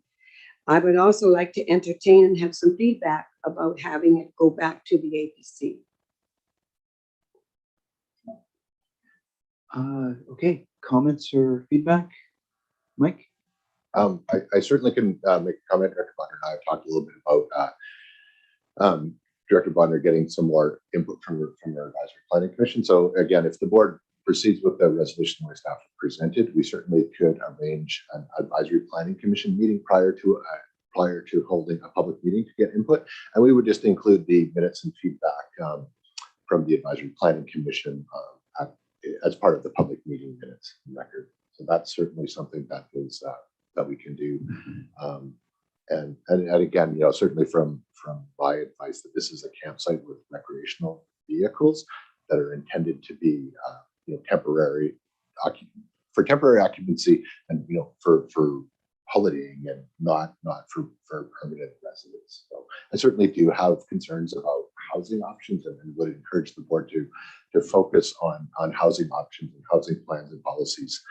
I would also like to entertain and have some feedback about having it go back to the APC. Okay, comments or feedback? Mike? I certainly can make a comment. Director Bonner and I have talked a little bit about Director Bonner getting some more input from your advisory planning commission. So again, if the board proceeds with the resolution my staff presented, we certainly could arrange an advisory planning commission meeting prior to holding a public meeting to get input, and we would just include the minutes and feedback from the advisory planning commission as part of the public meeting minutes record. So that's certainly something that is that we can do. And again, certainly from my advice that this is a campsite with recreational vehicles that are intended to be temporary occupancy and for holidaying and not for permanent residence. So I certainly do have concerns about housing options and would encourage the board to focus on housing options and housing plans and policies,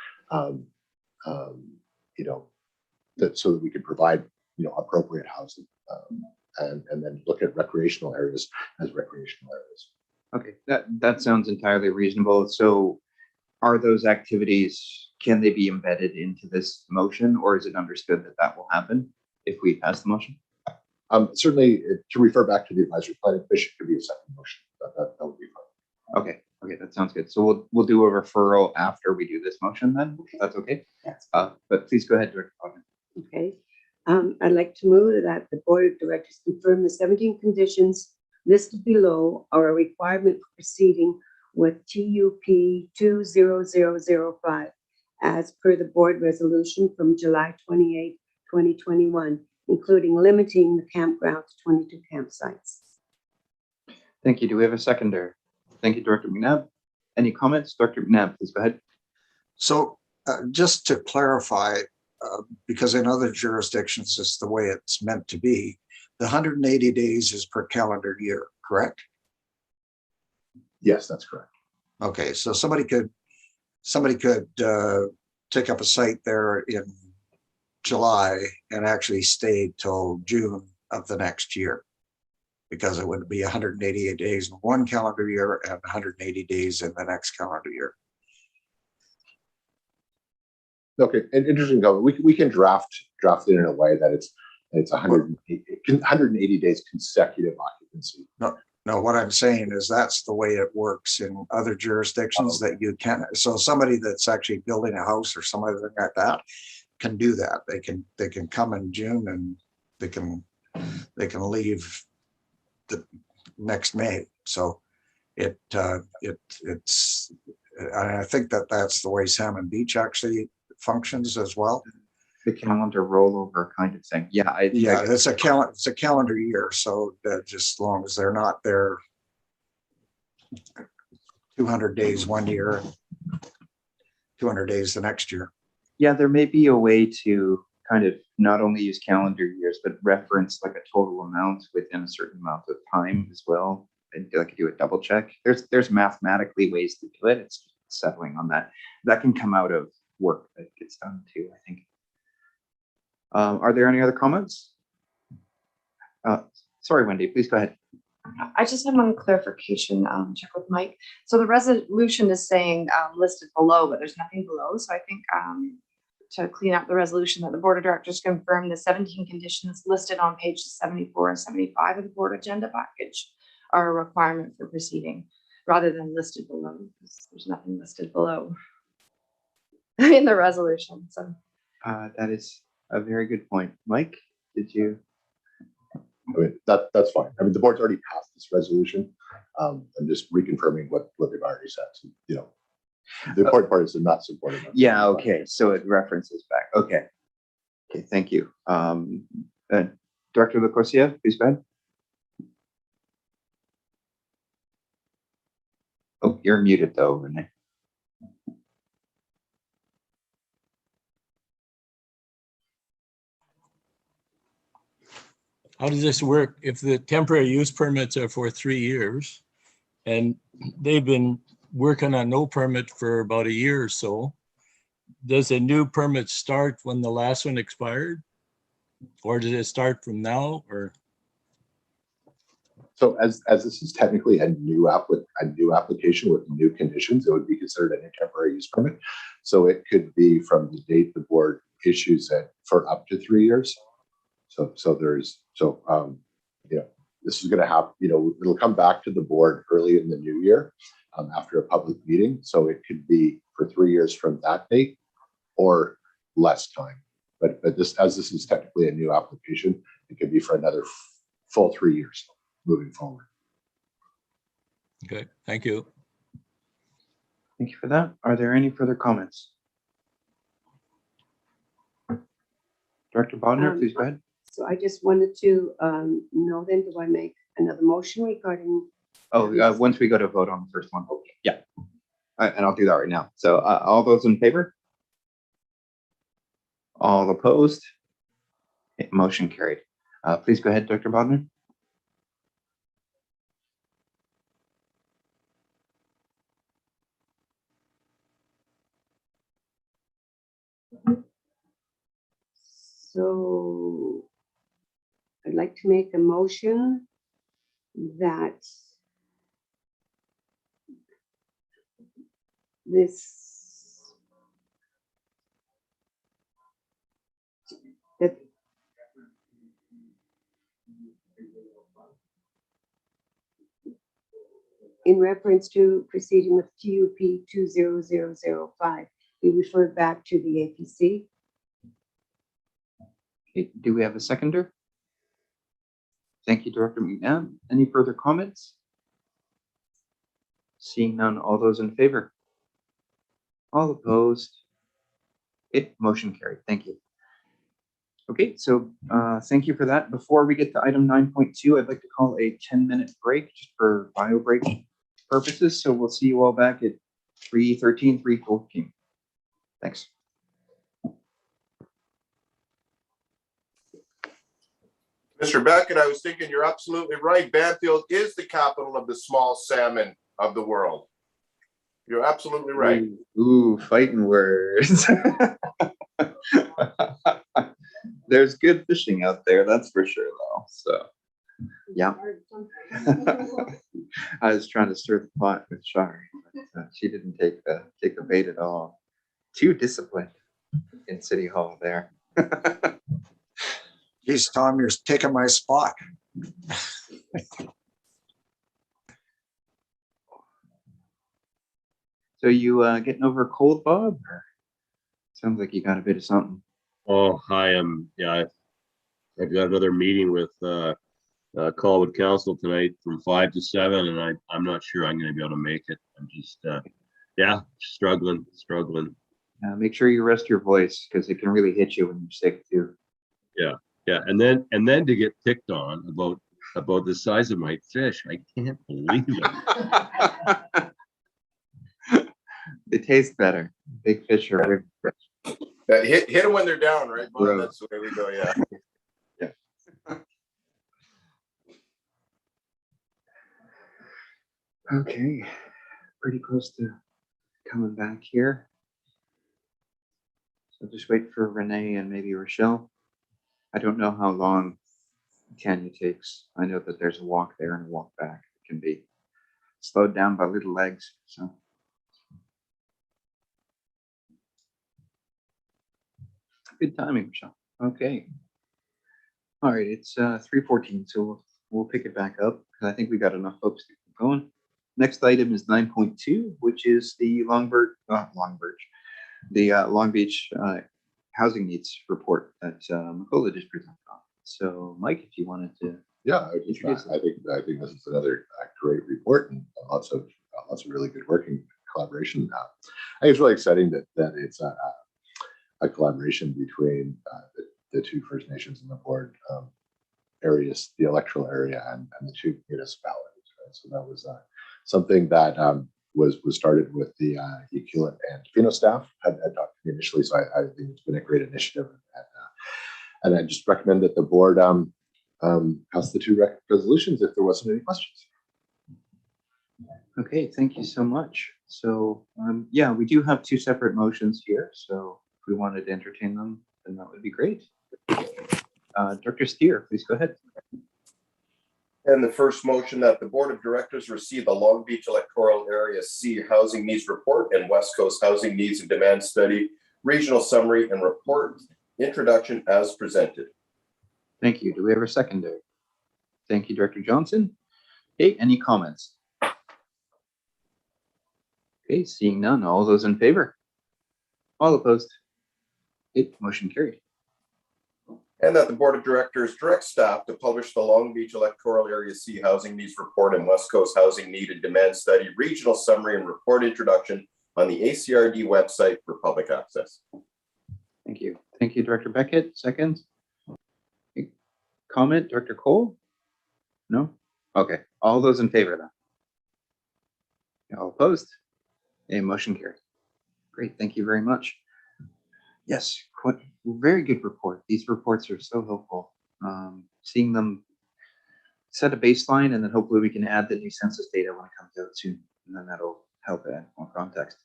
that so that we can provide appropriate housing and then look at recreational areas as recreational areas. Okay, that sounds entirely reasonable. So are those activities, can they be embedded into this motion, or is it understood that that will happen if we pass the motion? Certainly to refer back to the advisory planning commission could be a second motion. That would be fine. Okay, that sounds good. So we'll do a referral after we do this motion then, if that's okay? Yes. But please go ahead, Director Bonner. Okay. I'd like to move that the board of directors confirm the 17 conditions listed below are a requirement for proceeding with TUP 20005 as per the board resolution from July 28, 2021, including limiting the campground to 22 campsites. Thank you. Do we have a seconder? Thank you, Director McNabb. Any comments? Director McNabb, please go ahead. So just to clarify, because in other jurisdictions, it's the way it's meant to be, the 180 days is per calendar year, correct? Yes, that's correct. Okay, so somebody could take up a site there in July and actually stay till June of the next year, because it would be 188 days in one calendar year and 180 days in the next calendar year. Okay, an interesting comment. We can draft it in a way that it's 180 days consecutive occupancy. No, what I'm saying is that's the way it works in other jurisdictions, that you can. So somebody that's actually building a house or something like that can do that. They can come in June and they can leave the next May. So it's I think that's the way Salmon Beach actually functions as well. the calendar rollover kind of thing. Yeah, Yeah, it's a calendar year, so that just as long as they're not there 200 days one year, 200 days the next year. Yeah, there may be a way to kind of not only use calendar years, but reference like a total amount within a certain amount of time as well. And like do a double check. There's mathematically ways to do it. It's just settling on that. That can come out of work that gets done too, I think. Are there any other comments? Sorry, Wendy, please go ahead. I just have one clarification, check with Mike. So the resolution is saying listed below, but there's nothing below. So I think to clean up the resolution that the board of directors confirm the 17 conditions listed on pages 74 and 75 of the board agenda package are a requirement for proceeding rather than listed below, because there's nothing listed below in the resolution. So That is a very good point. Mike, did you? I mean, that's fine. I mean, the board's already passed this resolution. I'm just reconfirming what they've already said. So, you know, the important part is they're not supporting it. Yeah, okay, so it references back. Okay. Okay, thank you. Director LaCourciere, please go ahead. Oh, you're muted though, Renee. How does this work? If the temporary use permits are for 3 years and they've been working on no permit for about a year or so, does a new permit start when the last one expired? Or does it start from now or? So as this is technically a new application with new conditions, it would be considered a new temporary use permit. So it could be from the date the board issues it for up to 3 years. You know, this is going to have, you know, it'll come back to the board early in the new year after a public meeting. So it could be for 3 years from that date or less time. But this is technically a new application, it could be for another full 3 years moving forward. Okay, thank you. Thank you for that. Are there any further comments? Director Bodner, please go ahead. So I just wanted to know then, do I make another motion regarding? Oh, once we go to vote on the first one. Okay. Yeah. And I'll do that right now. So all those in favor? All opposed? Okay, motion carried. Please go ahead, Dr. Bodner. So I'd like to make a motion that in reference to proceeding with TUP 20005, be referred back to the APC. Okay, do we have a seconder? Thank you, Director McNabb. Any further comments? Seeing none, all those in favor? All opposed? Motion carried. Thank you. Okay, so thank you for that. Before we get to item 9.2, I'd like to call a 10-minute break just for bio break purposes. So we'll see you all back at 3:13, 3:14. Thanks. Mr. Beckett, I was thinking you're absolutely right. Banfield is the capital of the small salmon of the world. You're absolutely right. Ooh, fighting words. There's good fishing out there, that's for sure, though. So, yeah. I was trying to stir the pot with Shari, but she didn't take the bait at all. Too disciplined in City Hall there. Geez, Tom, you're taking my spot. So you getting over a cold, Bob? Or sounds like you got a bit of something. Oh, I am. Yeah, I've got another meeting with Colwood Council tonight from 5 to 7, and I'm not sure I'm going to be able to make it. I'm just, yeah, struggling. Make sure you rest your voice because it can really hit you when you're sick too. Yeah, yeah, and then to get picked on about the size of my fish, I can't believe it. They taste better. Big fish are big. Hit them when they're down, right, Bob? That's the way we go. Yeah. Yeah. Okay, pretty close to coming back here. So just wait for Renee and maybe Rochelle. I don't know how long Tanya takes. I know that there's a walk there and a walk back. It can be slowed down by little legs. So good timing, Rochelle. Okay. All right, it's 3:14, so we'll pick it back up because I think we got enough folks to keep going. Next item is 9.2, which is the Long Beach housing needs report that Makola just presented on. So, Mike, if you wanted to, yeah, introduce I think this is another great report and lots of really good working collaboration. I think it's really exciting that it's a collaboration between the two First Nations and the board areas, the electoral area and the two municipalities. Right? So that was something that was started with the Equillet and Tofino staff had talked to me initially. So I think it's been a great initiative, and I just recommend that the board pass the two resolutions if there wasn't any questions. Okay, thank you so much. So yeah, we do have two separate motions here. So if we wanted to entertain them, then that would be great. Dr. Steer, please go ahead. And the first motion that the Board of Directors receive the Long Beach Electoral Area C Housing Needs Report and West Coast Housing Needs and Demand Study, Regional Summary and Report Introduction as presented. Thank you. Do we have a secondary? Thank you, Director Johnson. Okay, any comments? Okay, seeing none. All those in favor? All opposed? Okay, motion carried. And that the Board of Directors direct staff to publish the Long Beach Electoral Area C Housing Needs Report and West Coast Housing Need and Demand Study Regional Summary and Report Introduction on the ACRD website for public access. Thank you. Thank you, Director Beckett. Second. Comment, Director Cole? No? Okay. All those in favor then? All opposed? A motion carried. Great. Thank you very much. Yes, quite very good report. These reports are so helpful. Seeing them set a baseline, and then hopefully we can add the new census data when it comes out soon, and then that'll help add more context.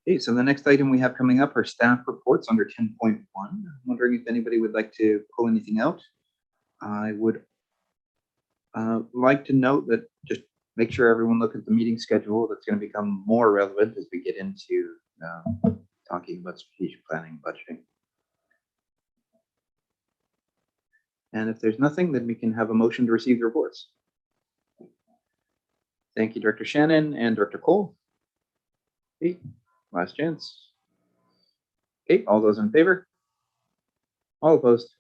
Okay, so the next item we have coming up are staff reports under 10.1. I'm wondering if anybody would like to pull anything out. I would like to note that just make sure everyone look at the meeting schedule. That's going to become more relevant as we get into talking about strategic planning and budgeting. And if there's nothing, then we can have a motion to receive the reports. Thank you, Director Shannon and Director Cole. Okay, last chance. Okay, all those in favor? All opposed?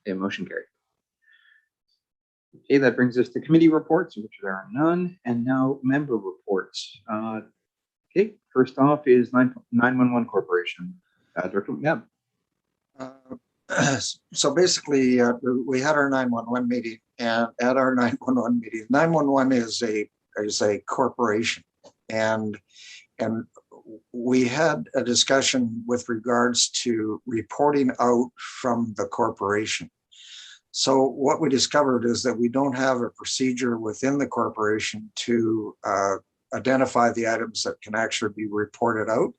Okay, motion carried. Okay, that brings us to committee reports, which there are none, and now member reports. Okay, first off is 911 Corporation. Director McNabb. So basically, we had our 911 meeting, and at our 911 meeting, 911 is a corporation, and we had a discussion with regards to reporting out from the corporation. So what we discovered is that we don't have a procedure within the corporation to identify the items that can actually be reported out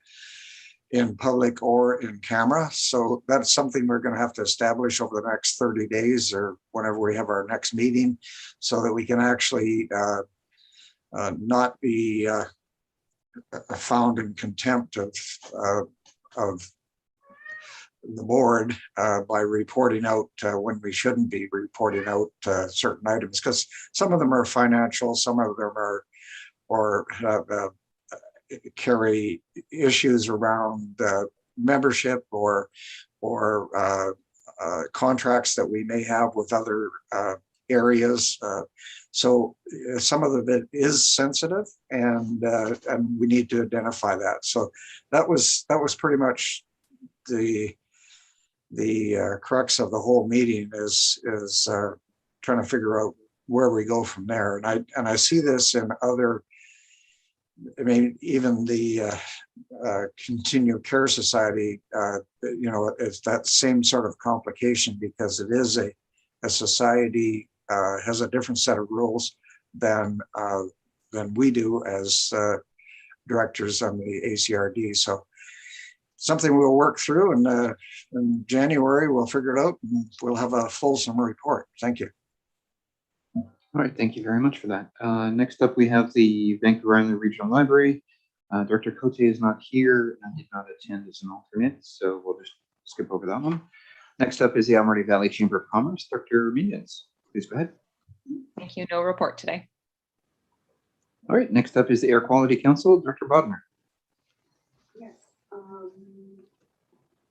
in public or in camera. So that's something we're going to have to establish over the next 30 days or whenever we have our next meeting, so that we can actually not be found in contempt of the board by reporting out when we shouldn't be reporting out certain items, because some of them are financial, some of them are or carry issues around membership or contracts that we may have with other areas. So some of it is sensitive, and we need to identify that. So that was pretty much the crux of the whole meeting is trying to figure out where we go from there. And I see this in other. I mean, even the Continued Care Society, it's that same sort of complication, because it is a society has a different set of rules than we do as directors on the ACRD. So something we'll work through, and in January we'll figure it out, and we'll have a fulsome report. Thank you. All right, thank you very much for that. Next up, we have the Vancouver Island Regional Library. Director Cote is not here and did not attend as an alternate, so we'll just skip over that one. Next up is the Alberta Valley Chamber of Commerce. Dr. Minions, please go ahead. Thank you. No report today. All right, next up is the Air Quality Council. Dr. Bodner. Yes.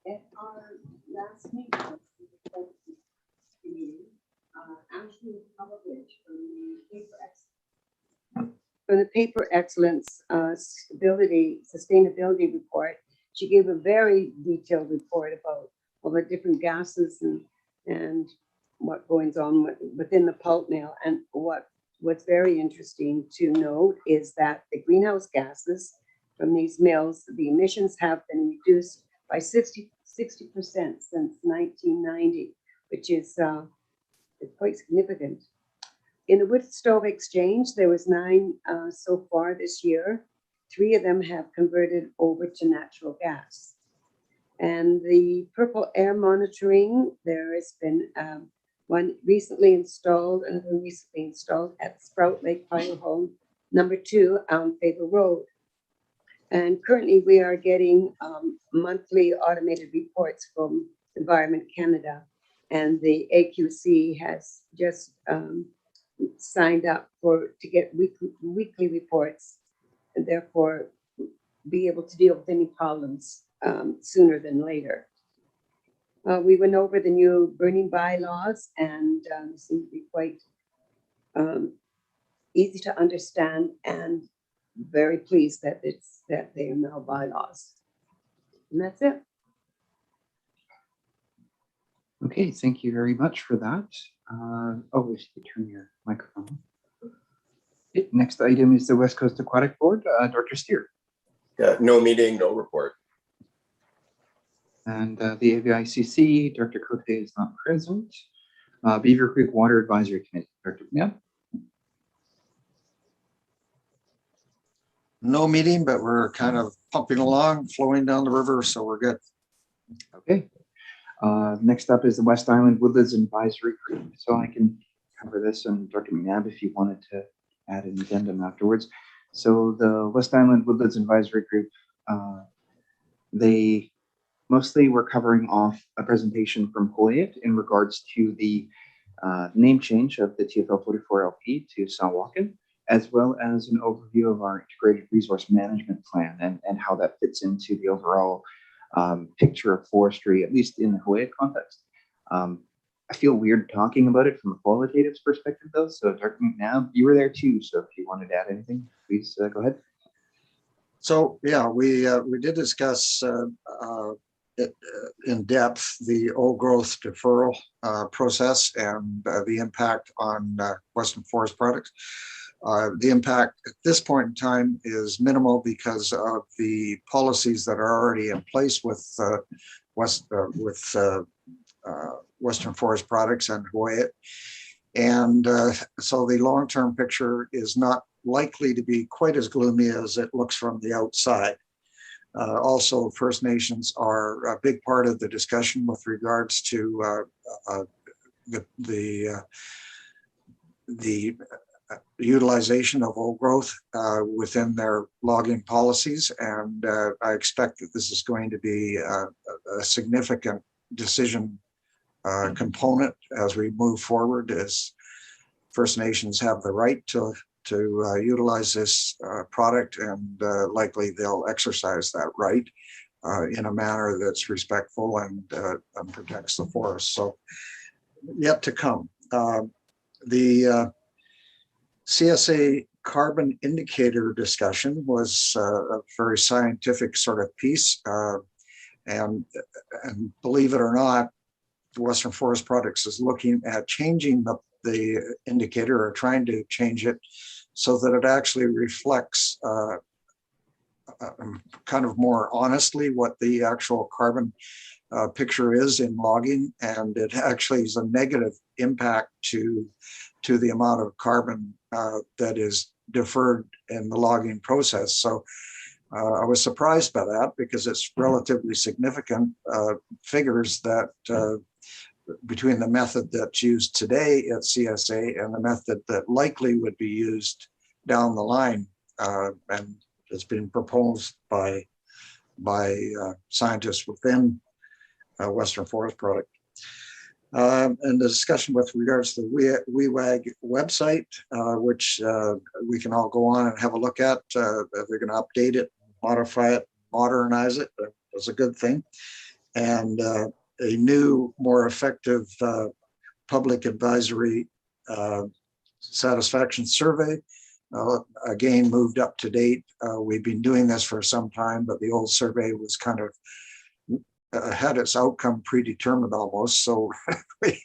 At our last meeting, Ashley Pavlovich from the Paper Excellence Sustainability Report, she gave a very detailed report about all the different gases and what goes on within the pulp mill. And what's very interesting to note is that the greenhouse gases from these mills, the emissions have been reduced by 60% since 1990, which is quite significant. In the wood stove exchange, there was 9 so far this year. 3 of them have converted over to natural gas. And the purple air monitoring, there has been one recently installed, another recently installed at Sprout Lake Fire Home, number 2 on Faber Road. And currently we are getting monthly automated reports from Environment Canada, and the AQC has just signed up to get weekly reports, and therefore be able to deal with any problems sooner than later. We went over the new burning bylaws, and seem to be quite easy to understand, and very pleased that they are now bylaws. And that's it. Okay, thank you very much for that. If you could turn your microphone on. Okay, next item is the West Coast Aquatic Board. Dr. Steer. No meeting, no report. And the AVICC, Dr. Cote is not present. Beaver Creek Water Advisory Committee, Dr. McNabb. No meeting, but we're kind of pumping along, flowing down the river, so we're good. Okay. Next up is the West Island Woodlands Advisory Group. So I can cover this, and Dr. McNabb, if you wanted to add an addendum afterwards. So the West Island Woodlands Advisory Group, they mostly were covering off a presentation from Hoyt in regards to the name change of the TFL 44LP to Sawakin, as well as an overview of our integrated resource management plan and how that fits into the overall picture of forestry, at least in the Hoyt context. I feel weird talking about it from a qualitative perspective, though. So, Dr. McNabb, you were there too. So, if you wanted to add anything, please go ahead. So, yeah, we did discuss in depth the old growth deferral process and the impact on Western Forest Products. The impact at this point in time is minimal because of the policies that are already in place with Western Forest Products and Hoyt. And so the long-term picture is not likely to be quite as gloomy as it looks from the outside. Also, First Nations are a big part of the discussion with regards to the utilization of old growth within their logging policies. And I expect that this is going to be a significant decision component as we move forward, as First Nations have the right to utilize this product, and likely they'll exercise that right in a manner that's respectful and protects the forest. So yet to come. The CSA carbon indicator discussion was a very scientific sort of piece. And believe it or not, Western Forest Products is looking at changing the indicator, or trying to change it so that it actually reflects kind of more honestly what the actual carbon picture is in logging, and it actually is a negative impact to the amount of carbon that is deferred in the logging process. So I was surprised by that, because it's relatively significant figures that between the method that's used today at CSA and the method that likely would be used down the line, and it's been proposed by scientists within Western Forest Product. And the discussion with regards to the WEWAG website, which we can all go on and have a look at. They're going to update it, modify it, modernize it. That's a good thing. And a new, more effective public advisory satisfaction survey, again, moved up to date. We've been doing this for some time, but the old survey was kind of had its outcome predetermined almost. So we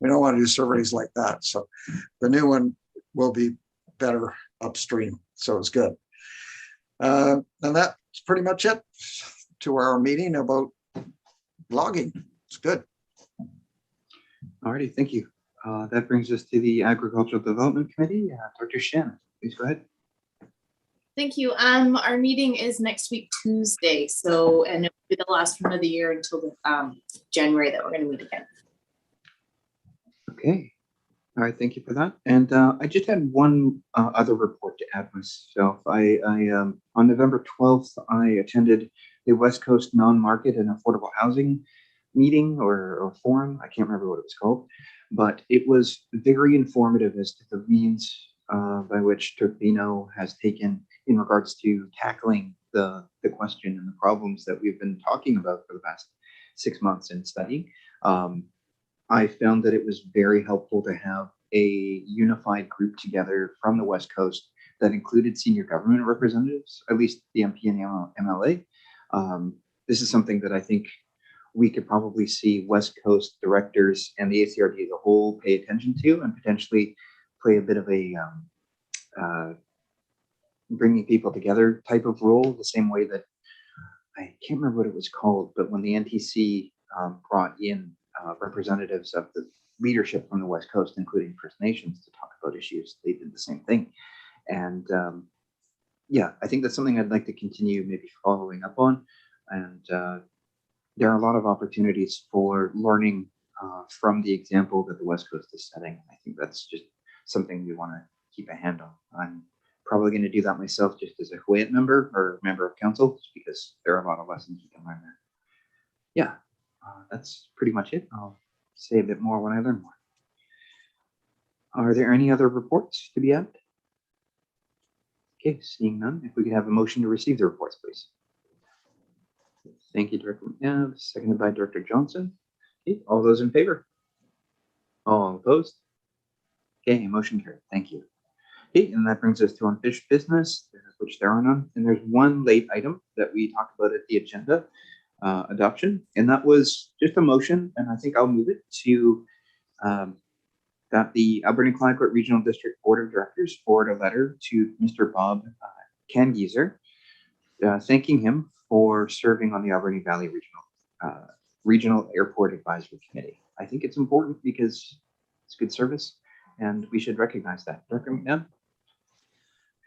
don't want to do surveys like that. So the new one will be better upstream. So it's good. And that's pretty much it to our meeting about logging. It's good. All righty, thank you. That brings us to the Agricultural Development Committee. Dr. Shannon, please go ahead. Thank you. Our meeting is next week, Tuesday. So, and it'll be the last one of the year until January that we're going to meet again. Okay. All right, thank you for that. And I just had one other report to add myself. I on November 12th, I attended the West Coast Non-Market and Affordable Housing meeting or forum. I can't remember what it was called, but it was very informative as to the means by which Tofino has taken in regards to tackling the question and the problems that we've been talking about for the past 6 months in studying. I found that it was very helpful to have a unified group together from the West Coast that included senior government representatives, at least the MP and the MLA. This is something that I think we could probably see West Coast directors and the ACRD as a whole pay attention to, and potentially play a bit of a bringing people together type of role, the same way that I can't remember what it was called, but when the NTC brought in representatives of the leadership from the West Coast, including First Nations, to talk about issues, they did the same thing. And yeah, I think that's something I'd like to continue maybe following up on. And there are a lot of opportunities for learning from the example that the West Coast is setting. I think that's just something we want to keep a hand on. I'm probably going to do that myself just as a Hwayet member or member of council, just because there are a lot of lessons you can learn there. Yeah, that's pretty much it. I'll say a bit more when I learn more. Are there any other reports to be added? Okay, seeing none, if we could have a motion to receive the reports, please. Thank you, Director McNabb, seconded by Director Johnson. Okay, all those in favor? All opposed? Okay, motion carried. Thank you. Okay, and that brings us to unfinished business, which there are none. And there's one late item that we talked about at the agenda adoption, and that was just a motion, and I think I'll move it to that the Alberni Clayoquot Regional District Board of Directors forward a letter to Mr. Bob Kangiser, thanking him for serving on the Alberni Valley Regional Airport Advisory Committee. I think it's important because it's good service, and we should recognize that. Director McNabb?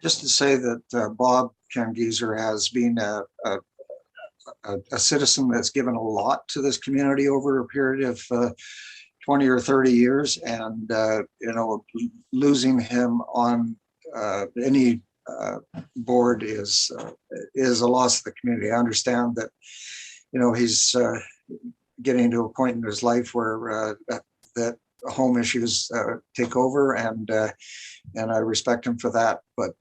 Just to say that Bob Kangiser has been a citizen that's given a lot to this community over a period of 20 or 30 years, and you know, losing him on any board is a loss to the community. I understand that, you know, he's getting to a point in his life where that home issues take over, and I respect him for that. But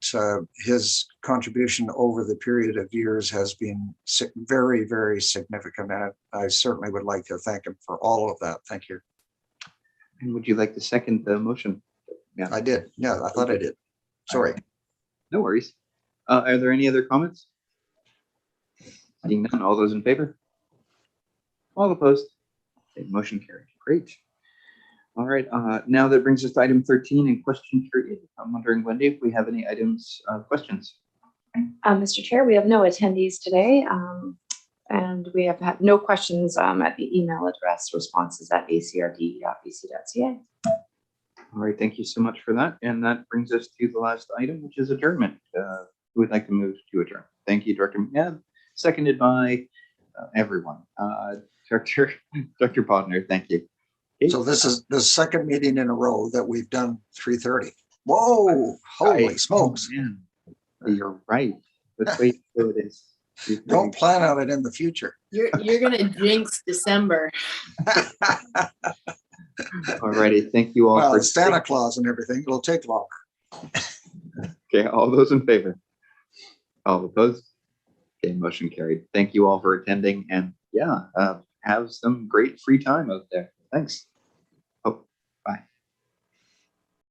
his contribution over the period of years has been very, very significant, and I certainly would like to thank him for all of that. Thank you. And would you like to second the motion? Yeah. I did. Yeah, I thought I did. Sorry. No worries. Are there any other comments? Seeing none, all those in favor? All opposed? Okay, motion carried. Great. All right, now that brings us to item 13 in question period. I'm wondering, Wendy, if we have any items, questions? Mr. Chair, we have no attendees today, and we have had no questions at the email address responses@acrd.bc.ca. All right, thank you so much for that. And that brings us to the last item, which is adjournment. Who would like to move to adjourn? Thank you, Director McNabb. Seconded by everyone. Director Bodnar, thank you. Okay. So this is the second meeting in a row that we've done 3:30. Whoa, holy smokes. Man, you're right. Let's wait till it is. Don't plan on it in the future. You're gonna jinx December. All righty, thank you all. Well, for it's Santa Claus and everything. It'll take long. Okay, all those in favor? All opposed? Okay, motion carried. Thank you all for attending, and yeah, have some great free time out there. Thanks.